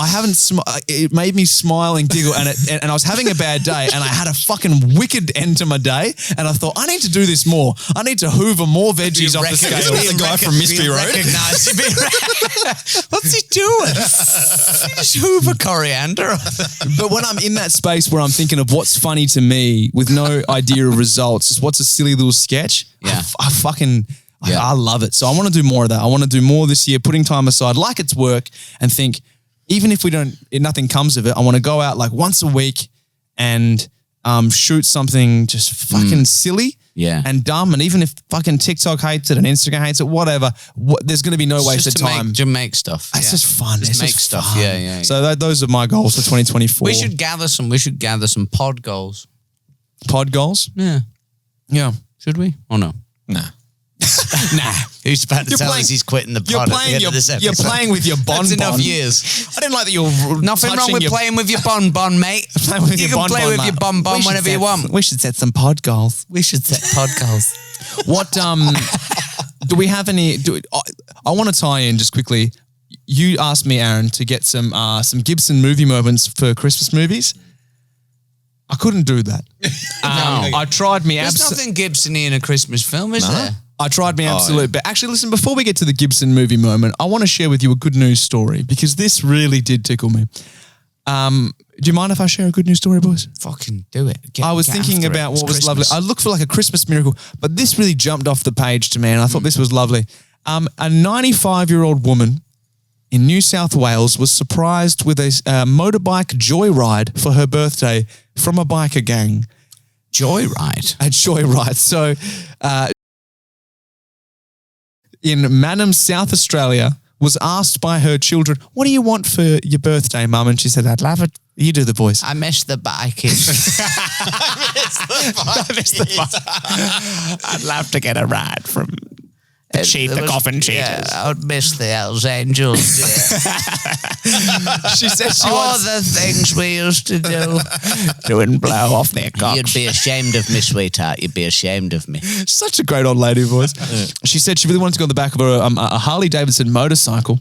it made me smile and giggle. And I was having a bad day and I had a fucking wicked end to my day. And I thought, I need to do this more. I need to hoover more veggies off the scale. The guy from Mystery Road. What's he doing? Just hoover coriander. But when I'm in that space where I'm thinking of what's funny to me with no idea of results, just what's a silly little sketch, Yeah. I love it. So I want to do more of that. I want to do more this year, putting time aside like it's work and think, even if nothing comes of it, I want to go out like once a week and shoot something just fucking silly. Yeah. And dumb. And even if fucking TikTok hates it and Instagram hates it, whatever, there's going to be no waste of time. To make stuff. It's just fun. Just make stuff. Fun. Yeah. So those are my goals for 2024. We should gather some pod goals. Pod goals? Yeah. Yeah. Should we? Or no? Nah. Nah. Who's about to tell us he's quitting the pod at the end of this episode? You're playing with your bonbon. That's enough years. I didn't like that you're Nothing wrong with playing with your bonbon, mate. You can play with your bonbon whenever you want. We should set some pod goals. We should set pod goals. What, do we have any, I want to tie in just quickly. You asked me, Aaron, to get some Gibson movie moments for Christmas movies. I couldn't do that. I tried me There's nothing Gibson-y in a Christmas film, is there? I tried my absolute best. Actually, listen, before we get to the Gibson movie moment, I want to share with you a good news story because this really did tickle me. Do you mind if I share a good news story, boys? Fucking do it. I was thinking about what was lovely. I looked for like a Christmas miracle, but this really jumped off the page to me and I thought this was lovely. A 95-year-old woman in New South Wales was surprised with a motorbike joyride for her birthday from a biker gang. Joyride? A joyride. So in Mannum, South Australia, was asked by her children, what do you want for your birthday, Mum? And she said, I'd love it. You do the voice. I miss the biking. I'd love to get a ride from the coffin cheaters. Yeah, I would miss the Hells Angels. She said all the things we used to do. Doing blow off their cocks. You'd be ashamed of me, sweetheart. You'd be ashamed of me. Such a great old lady voice. She said she really wanted to go on the back of a Harley Davidson motorcycle.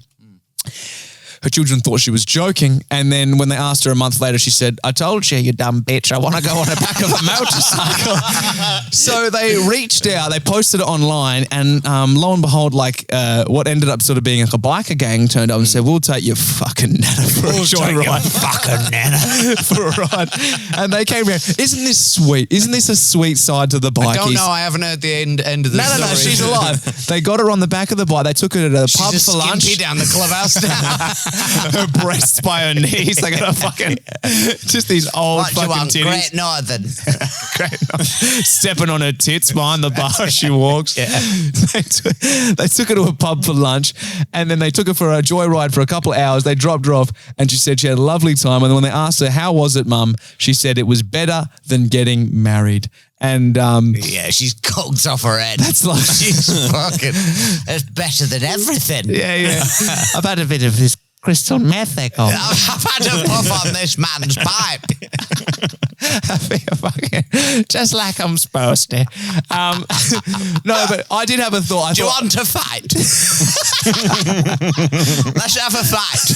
Her children thought she was joking, and then when they asked her a month later, she said, I told you, you dumb bitch, I want to go on the back of a motorcycle. So they reached out, they posted it online, and lo and behold, what ended up sort of being like a biker gang turned up and said, we'll take your fucking nana for a joyride. Fucking nana. For a ride. And they came around. Isn't this sweet? Isn't this a sweet side to the bikies? I don't know, I haven't heard the end of the story. No, she's alive. They got her on the back of the bike, they took her to the pub for lunch. She's down the clubhouse now. Her breasts by her knees. They got a fucking just these old what fucking you want? titties. Great Northern. Stepping on her tits behind the bar as she walks. Yeah. They took her to a pub for lunch and then they took her for a joyride for a couple of hours. They dropped her off and she said she had a lovely time. And then when they asked her, how was it, Mum? She said it was better than getting married. And yeah, she's cooked off her head. That's like she's fucking. It's better than everything. Yeah. I've had a bit of this crystal meth echo. I've had a puff on this man's pipe. I feel fucking just like I'm supposed to. No, but I did have a thought. Do you want to fight? Let's have a fight.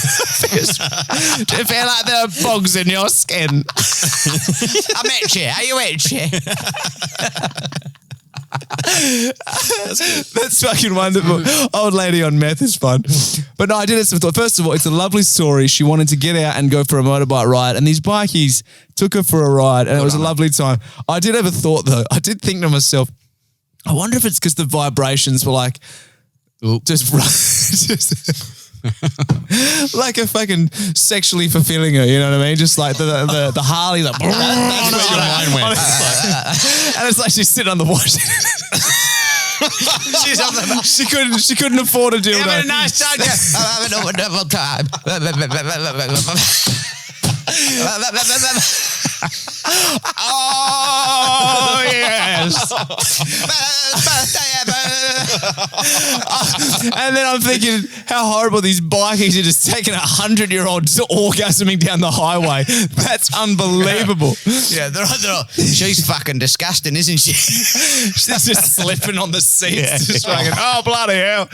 Do you feel like there are bugs in your skin? I'm itchy. Are you itchy? That's fucking wonderful. Old lady on meth is fun. But no, I did have some thought. First of all, it's a lovely story. She wanted to get out and go for a motorbike ride, and these bikies took her for a ride, and it was a lovely time. I did have a thought, though. I did think to myself, I wonder if it's because the vibrations were like, just like a fucking sexually fulfilling her, you know what I mean? Just like the Harley, like, That's where your mind went. and it's like she's sitting on the wash. She's on the. She couldn't afford a dildo. Having a nice time. Yeah. I'm having a wonderful time. Oh yes. And then I'm thinking how horrible these bikies are just taking 100-year-olds orgasming down the highway. That's unbelievable. Yeah, they're all, she's fucking disgusting, isn't she? She's just slipping on the seats, just fucking, oh bloody hell.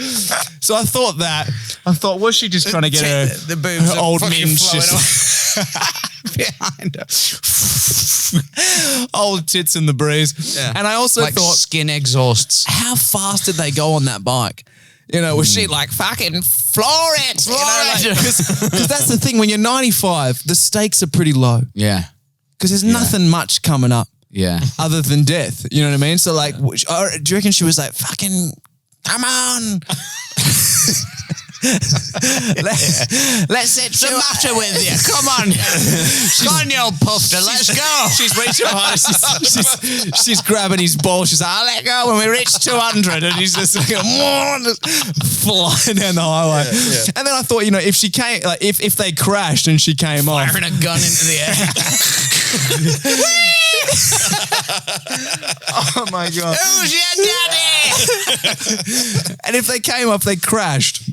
So I thought, was she just trying to get the boobs her are old fucking minge flowing just behind her. old tits in the breeze. Yeah. And I also Like thought, skin exhausts. how fast did they go on that bike? You know, was she like fucking floor it? Because that's the thing, when you're 95, the stakes are pretty low. Yeah. Because there's nothing much coming up. Yeah. Other than death. You know what I mean? So like, do you reckon she was like, fucking, come on. Let's What's the matter with you? Come on. Come on, you old pufter. Let's go. She's reaching hard. She's grabbing his ball. She's like, I'll let go when we reach 200. And he's just like, flying down the highway. Yeah. And then I thought, you know, if she came, like if they crashed and she came off. Firing a gun into the air. Oh my God. Who's your daddy? And if they came off, they crashed.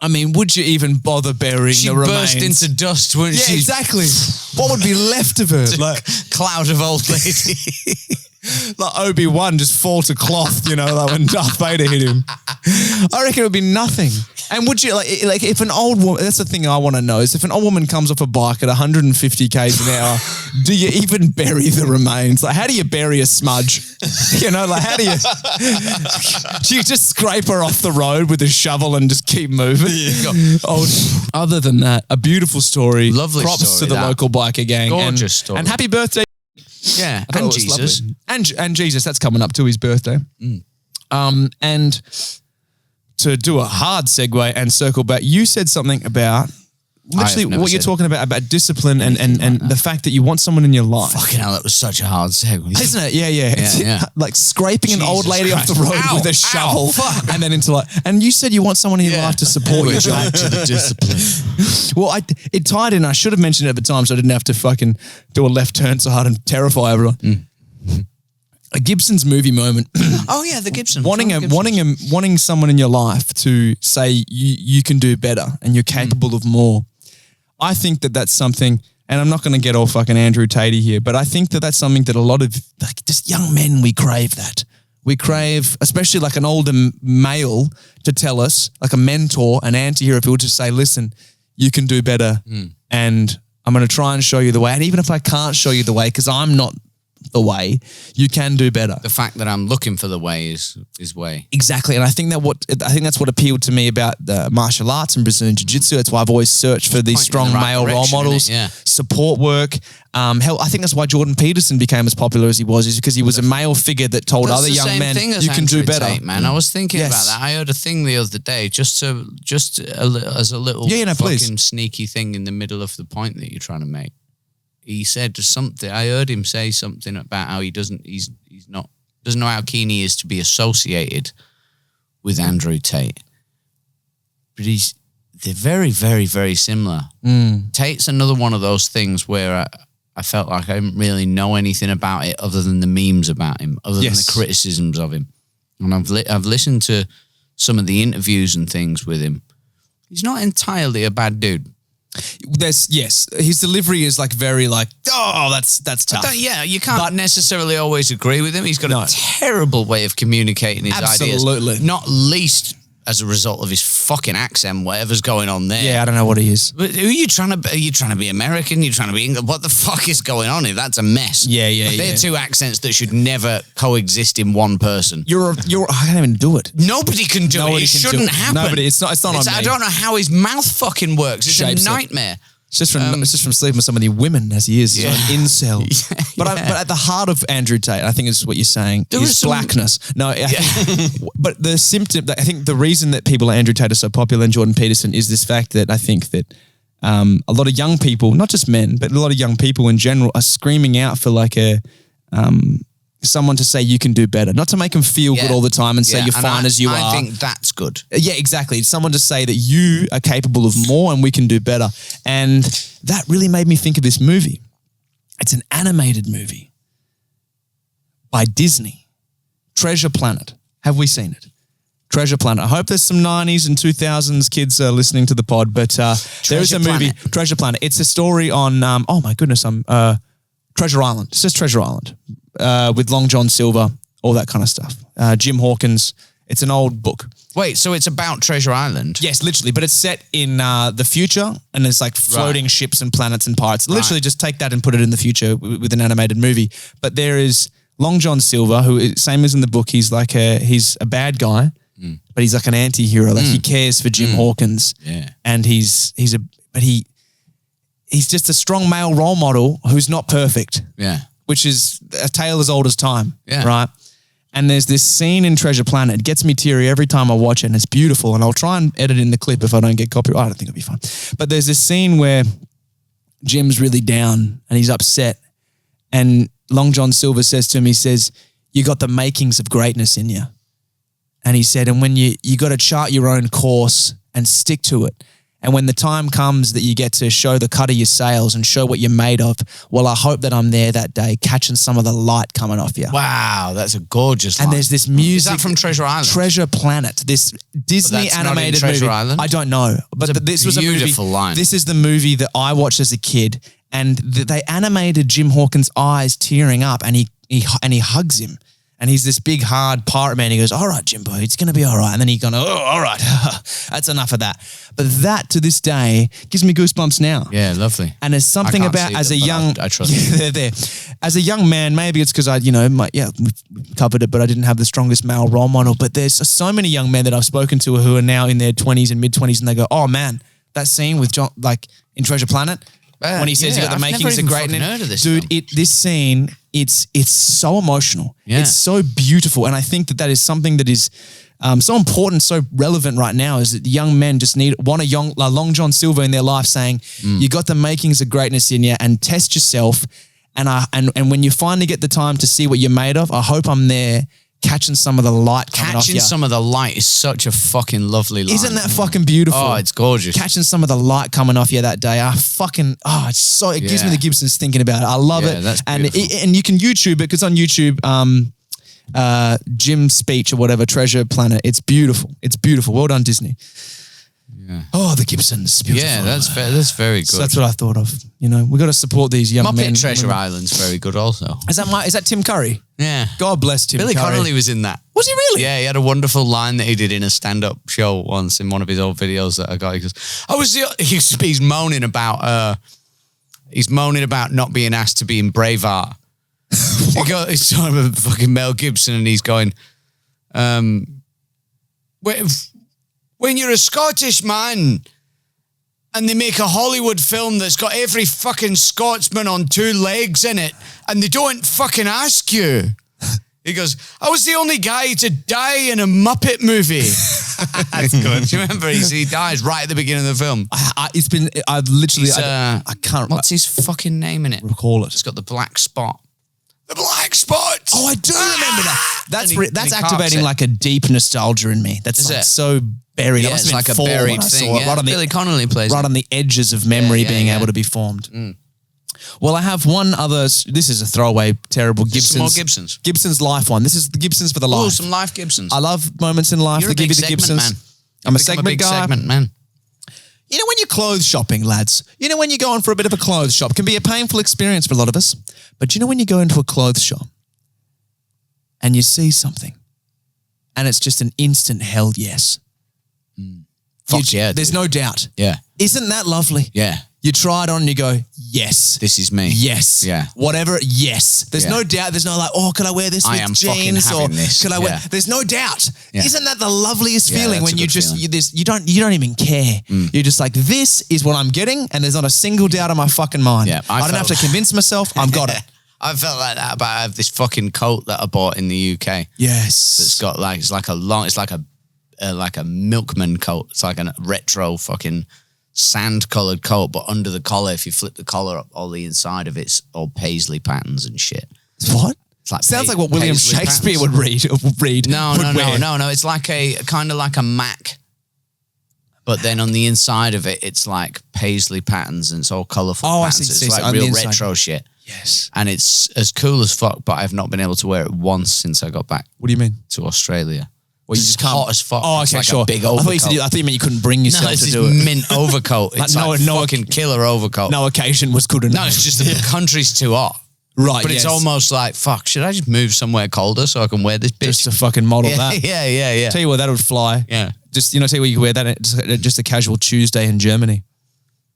I mean, would you even bother burying She the remains? burst into dust, wouldn't Yeah, she? exactly. What would be left of her? Like Cloud of old lady. like Obi-Wan just fall to cloth, you know, like when Darth Vader hit him. I reckon it would be nothing. And would you, like if an old woman, that's the thing I want to know, is if an old woman comes off a bike at 150 k's an hour, do you even bury the remains? Like, how do you bury a smudge? You know, like, how do you just scrape her off the road with a shovel and just keep moving? Yeah. Oh, other than that, a beautiful story. Lovely Props story, to the that. local biker gang. Gorgeous story. And happy birthday. Yeah. I thought it And was Jesus. lovely. And Jesus, that's coming up to his birthday. And to do a hard segue and circle back, you said something about literally never what you're said talking about discipline and the fact that you want someone in your life. Fucking hell, that was such a hard segue. Isn't it? Yeah. Yeah. Like scraping an old lady off the road Ow, with a shovel and then into like, and you said you want someone in your life to support you. Back to the discipline. Well, it tied in. I should have mentioned it at the time so I didn't have to fucking do a left turn so hard and terrify everyone. A Gibson's movie moment. Oh yeah, the Gibson. wanting someone in your life to say you can do better and you're capable of more. I think that that's something, and I'm not going to get all fucking Andrew Tatey here, but I think that that's something that a lot of like just young men, we crave that. We crave, especially like an older male to tell us, like a mentor, an anti-hero, people to say, listen, you can do better and I'm going to try and show you the way. And even if I can't show you the way, because I'm not the way, you can do better. The fact that I'm looking for the way is way. Exactly. And I think that's what appealed to me about the martial arts and Brazilian Jiu-Jitsu. That's why I've always searched for these strong male role models, support work. Hell, I think that's why Jordan Peterson became as popular as he was, is because he was a male figure that told other young men, you can do better. Tate, man. I was thinking about that. I heard a thing the other day, as a little fucking sneaky thing in the middle of the point that you're trying to make. He said something. I heard him say something about how doesn't know how keen he is to be associated with Andrew Tate. But they're very, very, very similar. Tate's another one of those things where I felt like I didn't really know anything about it other than the memes about him, other than the criticisms of him. And I've listened to some of the interviews and things with him. He's not entirely a bad dude. His delivery is like very like, oh, that's tough. You can't necessarily always agree with him. He's got a terrible way of communicating his ideas. Absolutely. Not least as a result of his fucking accent, whatever's going on there. Yeah, I don't know what he is. But who are you trying to be? Are you trying to be American? You're trying to be English? What the fuck is going on here? That's a mess. Yeah. They're two accents that should never coexist in one person. I can't even do it. Nobody can do it. It shouldn't happen. Nobody. It's not on me. I don't know how his mouth fucking works. It's a nightmare. It's just from sleeping with some of the women as he is. He's an incel. But at the heart of Andrew Tate, I think is what you're saying, is blackness. No, I think, but the symptom, I think the reason that people like Andrew Tate are so popular and Jordan Peterson is this fact that I think that a lot of young people, not just men, but a lot of young people in general are screaming out for like someone to say you can do better, not to make them feel good all the time and say you're fine as you are. I think that's good. Yeah, exactly. It's someone to say that you are capable of more and we can do better. And that really made me think of this movie. It's an animated movie by Disney, Treasure Planet. Have we seen it? Treasure Planet. I hope there's some 90s and 2000s kids listening to the pod, but there is a movie, Treasure Planet. It's a story on, Treasure Island. It says Treasure Island. With Long John Silver, all that kind of stuff. Jim Hawkins. It's an old book. Wait, so it's about Treasure Island? Yes, literally. But it's set in the future and there's like floating ships and planets and pirates. Literally just take that and put it in the future with an animated movie. But there is Long John Silver, who, same as in the book, he's a bad guy, but he's like an anti-hero. Like he cares for Jim Hawkins. Yeah. And he's just a strong male role model who's not perfect. Yeah. Which is a tale as old as time, yeah. Right? And there's this scene in Treasure Planet. It gets me teary every time I watch it, and it's beautiful. And I'll try and edit in the clip if I don't get copyright. I don't think it'll be fine. But there's this scene where Jim's really down and he's upset. And Long John Silver says to him, he says, you got the makings of greatness in you. And he said, and when you got to chart your own course and stick to it. And when the time comes that you get to show the cut of your sails and show what you're made of, well, I hope that I'm there that day catching some of the light coming off you. Wow, that's a gorgeous line. And there's this music. Is that from Treasure Island? Treasure Planet, this Disney animated movie. Treasure Island? I don't know. But this was a beautiful line. This is the movie that I watched as a kid, and they animated Jim Hawkins' eyes tearing up, and he hugs him. And he's this big, hard pirate man. He goes, all right, Jimbo, it's going to be all right. And then he's going, oh, all right. That's enough of that. But that, to this day, gives me goosebumps now. Yeah, lovely. And there's something about as a young... I trust you. There. As a young man, maybe it's because we've covered it, but I didn't have the strongest male role model. But there's so many young men that I've spoken to who are now in their 20s and mid-20s, and they go, oh, man, that scene with John, like in Treasure Planet, when he says you got the makings of greatness. Dude, this scene... It's so emotional. Yeah. It's so beautiful. And I think that is something that is so important, so relevant right now, is that the young men just want a Long John Silver in their life saying, you got the makings of greatness in you, and test yourself. And when you finally get the time to see what you're made of, I hope I'm there catching some of the light coming off you. Catching some of the light is such a fucking lovely line. Isn't that fucking beautiful? Oh, it's gorgeous. Catching some of the light coming off you that day. It gives me the Gibsons thinking about it. I love it. That's beautiful. And you can YouTube it, because on YouTube, Jim's speech or whatever, Treasure Planet, it's beautiful. It's beautiful. Well done, Disney. Yeah. Oh, the Gibsons. Beautiful. Yeah, that's very good. So that's what I thought of. You know, we got to support these young men. Muppet Treasure Island's very good also. Is that Tim Curry? Yeah. God bless Tim Billy Curry. Connolly was in that. Was he really? Yeah, he had a wonderful line that he did in a stand-up show once in one of his old videos that I got. He goes, he's moaning about not being asked to be in Braveheart. He's talking about fucking Mel Gibson, and he's going, when you're a Scottish man and they make a Hollywood film that's got every fucking Scotsman on two legs in it and they don't fucking ask you. He goes, I was the only guy to die in a Muppet movie. That's good. Do you remember? He dies right at the beginning of the film. I can't. What's his fucking name in it? Recall it. It's got the black spot. The black spot. Oh, I do remember that. That's activating like a deep nostalgia in me. That's like so buried. Yeah, it's like a buried thing. Yeah. Right on Billy Connolly plays right on the edges of memory being able to be formed. Well, I have one other. This is a throwaway, terrible Gibsons. Some more Gibsons. Gibsons life one. This is the Gibsons for the life. Oh, some life Gibsons. I love moments in life that give you the Gibsons. Man. I'm a segment guy. Segment man. You know, when you're clothes shopping, lads, you know, when you're going for a bit of a clothes shop, can be a painful experience for a lot of us. But you know, when you go into a clothes shop and you see something and it's just an instant hell yes. Fuck yeah. There's no doubt. Yeah. Isn't that lovely? Yeah. You try it on and you go, yes. This is me. Yes. Yeah. Whatever, yes. There's no doubt. There's no like, oh, could I wear this with jeans? Or could I wear... There's no doubt. Yeah. Isn't that the loveliest feeling when you just... You don't even care. You're just like, this is what I'm getting and there's not a single doubt in my fucking mind. Yeah, I don't have to convince myself. I've got it. I felt like that about I have this fucking coat that I bought in the UK. Yes. It's got like, it's like a milkman coat. It's like a retro fucking sand-coloured coat, but under the collar, if you flip the collar up, all the inside of it's all paisley patterns and shit. What? It's like sounds like what William Shakespeare would read. No. It's like kind of like a Mac, but then on the inside of it, it's like paisley patterns and it's all colourful patterns. It's like real retro shit. Yes. And it's as cool as fuck, but I've not been able to wear it once since I got back. What do you mean? To Australia. Well, you just can't. Hot as fuck. Oh, okay, like sure. A big overcoat. I thought you meant you couldn't bring yourself to do it. It's mint overcoat. It's like fucking killer overcoat. No occasion was good enough. No, it's just the country's too hot. Right, but it's almost like, fuck, should I just move somewhere colder so I can wear this bitch? Just to fucking model that. Yeah. Tell you what, that would fly. Yeah. Just, tell you where you could wear that, just a casual Tuesday in Germany.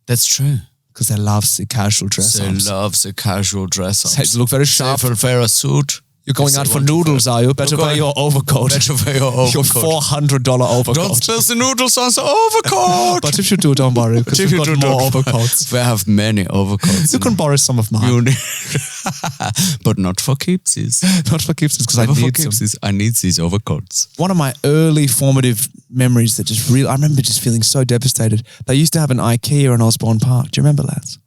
That's true. Because they love the casual dress-ups. They love the casual dress-ups. They look very sharp. They prefer a suit. You're going out for noodles, are you? Better wear your overcoat. Better wear your overcoat. Your $400 overcoat. Don't spill the noodles on the overcoat. But if you do, don't worry, because we've got more overcoats. We have many overcoats. You can borrow some of mine. But not for keepsies. Not for keepsies, because I need some. I need these overcoats. One of my early formative memories that I remember just feeling so devastated. They used to have an IKEA in Osborne Park. Do you remember, lads?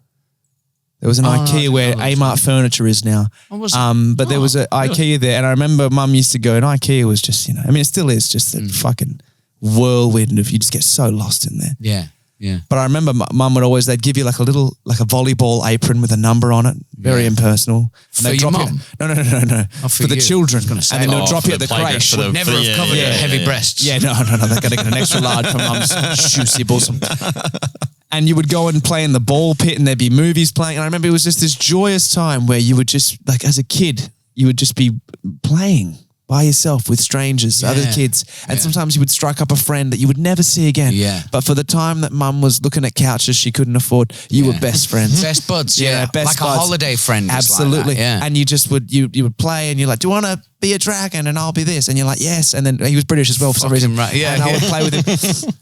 There was an IKEA where Amart Furniture is now. But there was an IKEA there. And I remember Mum used to go, and IKEA was just, it still is just a fucking whirlwind of you just get so lost in there. Yeah. But I remember Mum would always, they'd give you like a volleyball apron with a number on it. Very impersonal. For your mum? No. For the children. And then they'll drop you at the creche. Would never have covered heavy breasts. Yeah, no. They're going to get an extra large for Mum's juicy bosom. And you would go and play in the ball pit and there'd be movies playing. And I remember it was just this joyous time where you would just, like as a kid, you would just be playing by yourself with strangers, other kids. And sometimes you would strike up a friend that you would never see again. Yeah. But for the time that Mum was looking at couches she couldn't afford, you were best friends. Best buds, best like buds. A holiday friend. Absolutely. Like that, yeah. And you just would, you would play and you're like, do you want to be a dragon and I'll be this? And you're like, yes. And then he was British as well for some reason. Right. Yeah. And I would play with him.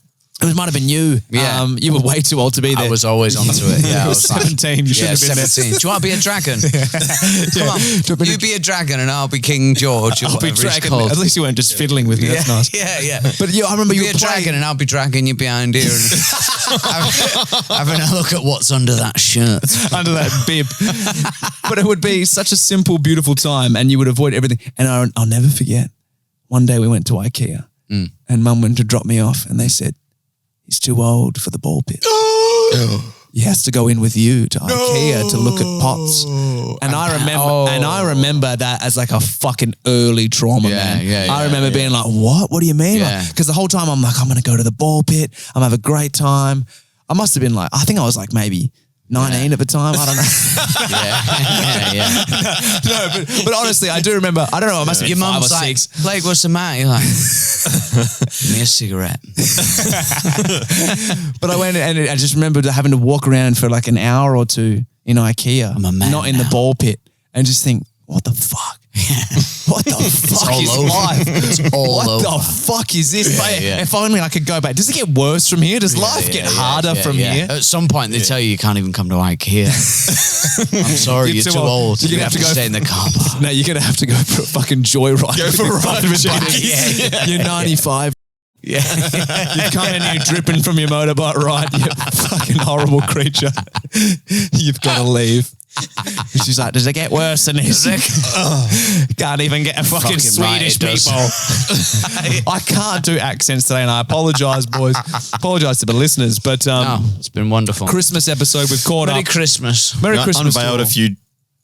It might have been you. Yeah. You were way too old to be there. I was always onto it. Yeah, I was 17. You shouldn't have been 17. Do you want to be a dragon? Come on. You be a dragon and I'll be King George. I'll be dragon. At least you weren't just fiddling with me. That's nice. Yeah. But I remember you be a dragon and I'll be dragging you behind here and having a look at what's under that shirt. Under that bib. But it would be such a simple, beautiful time and you would avoid everything. And I'll never forget. One day we went to IKEA and Mum went to drop me off and they said, he's too old for the ball pit. He has to go in with you to IKEA to look at pots. And I remember that as like a fucking early trauma, man. I remember being like, what? What do you mean? Because the whole time I'm like, I'm going to go to the ball pit. I'm going to have a great time. I must have been like, I think I was like maybe 19 at the time. I don't know. No, but honestly, I do remember, I don't know, I must have been 5 or 6. Blake, what's the matter? You're like, give me a cigarette. But I went and I just remember having to walk around for like an hour or two in IKEA, not in the ball pit, and just think, what the fuck? What the fuck is life? It's all what over. the fuck is this? If only I could go back. Does it get worse from here? Does life get harder from here? At some point, they tell you can't even come to IKEA. I'm sorry, you're too old. You're going to have to stay in the car park. No, you're going to have to go for a fucking joyride. Go for a ride with bikes. You're 95. Yeah. You're coming and you're dripping from your motorbike ride. You fucking horrible creature. You've got to leave. She's like, does it get worse than this? Can't even get a fucking Swedish meatball. I can't do accents today and I apologise, boys. Apologise to the listeners. But it's been wonderful. Christmas episode we've caught Merry up. Christmas. Merry Christmas. Unveiled a few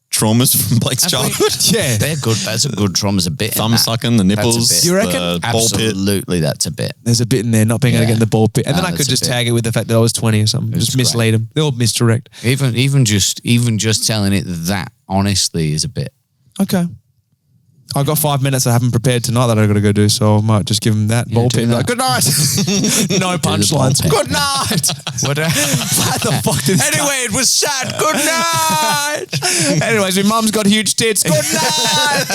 traumas from Blake's childhood. Yeah. They're good. That's a good trauma's a bit. Thumb sucking, the nipples. You reckon? The ball pit. Absolutely, that's a bit. There's a bit in there, not being able to get in the ball pit. And then I could just tag it with the fact that I was 20 or something. Just mislead them. They'll misdirect. Even just telling it that honestly is a bit. Okay. I've got 5 minutes I haven't prepared tonight that I've got to go do, so I might just give him that ball do pit. that. Like, good night. No punchlines. pit. Good night. What the fuck did Anyway, it was sad. Good night. Anyways, my mum's got huge tits. Good night.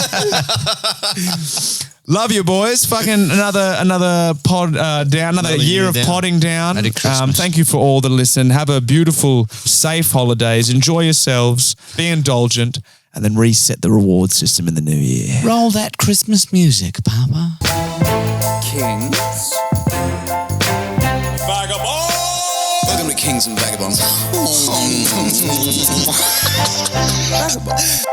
Love you, boys. Fucking another pod down, another year of podding down. Merry Christmas. Thank you for all that listen. Have a beautiful, safe holidays. Enjoy yourselves. Be indulgent. And then reset the reward system in the new year. Roll that Christmas music, Papa. Kings. Vagabonds. Welcome to Kings and Vagabonds. Vagabonds.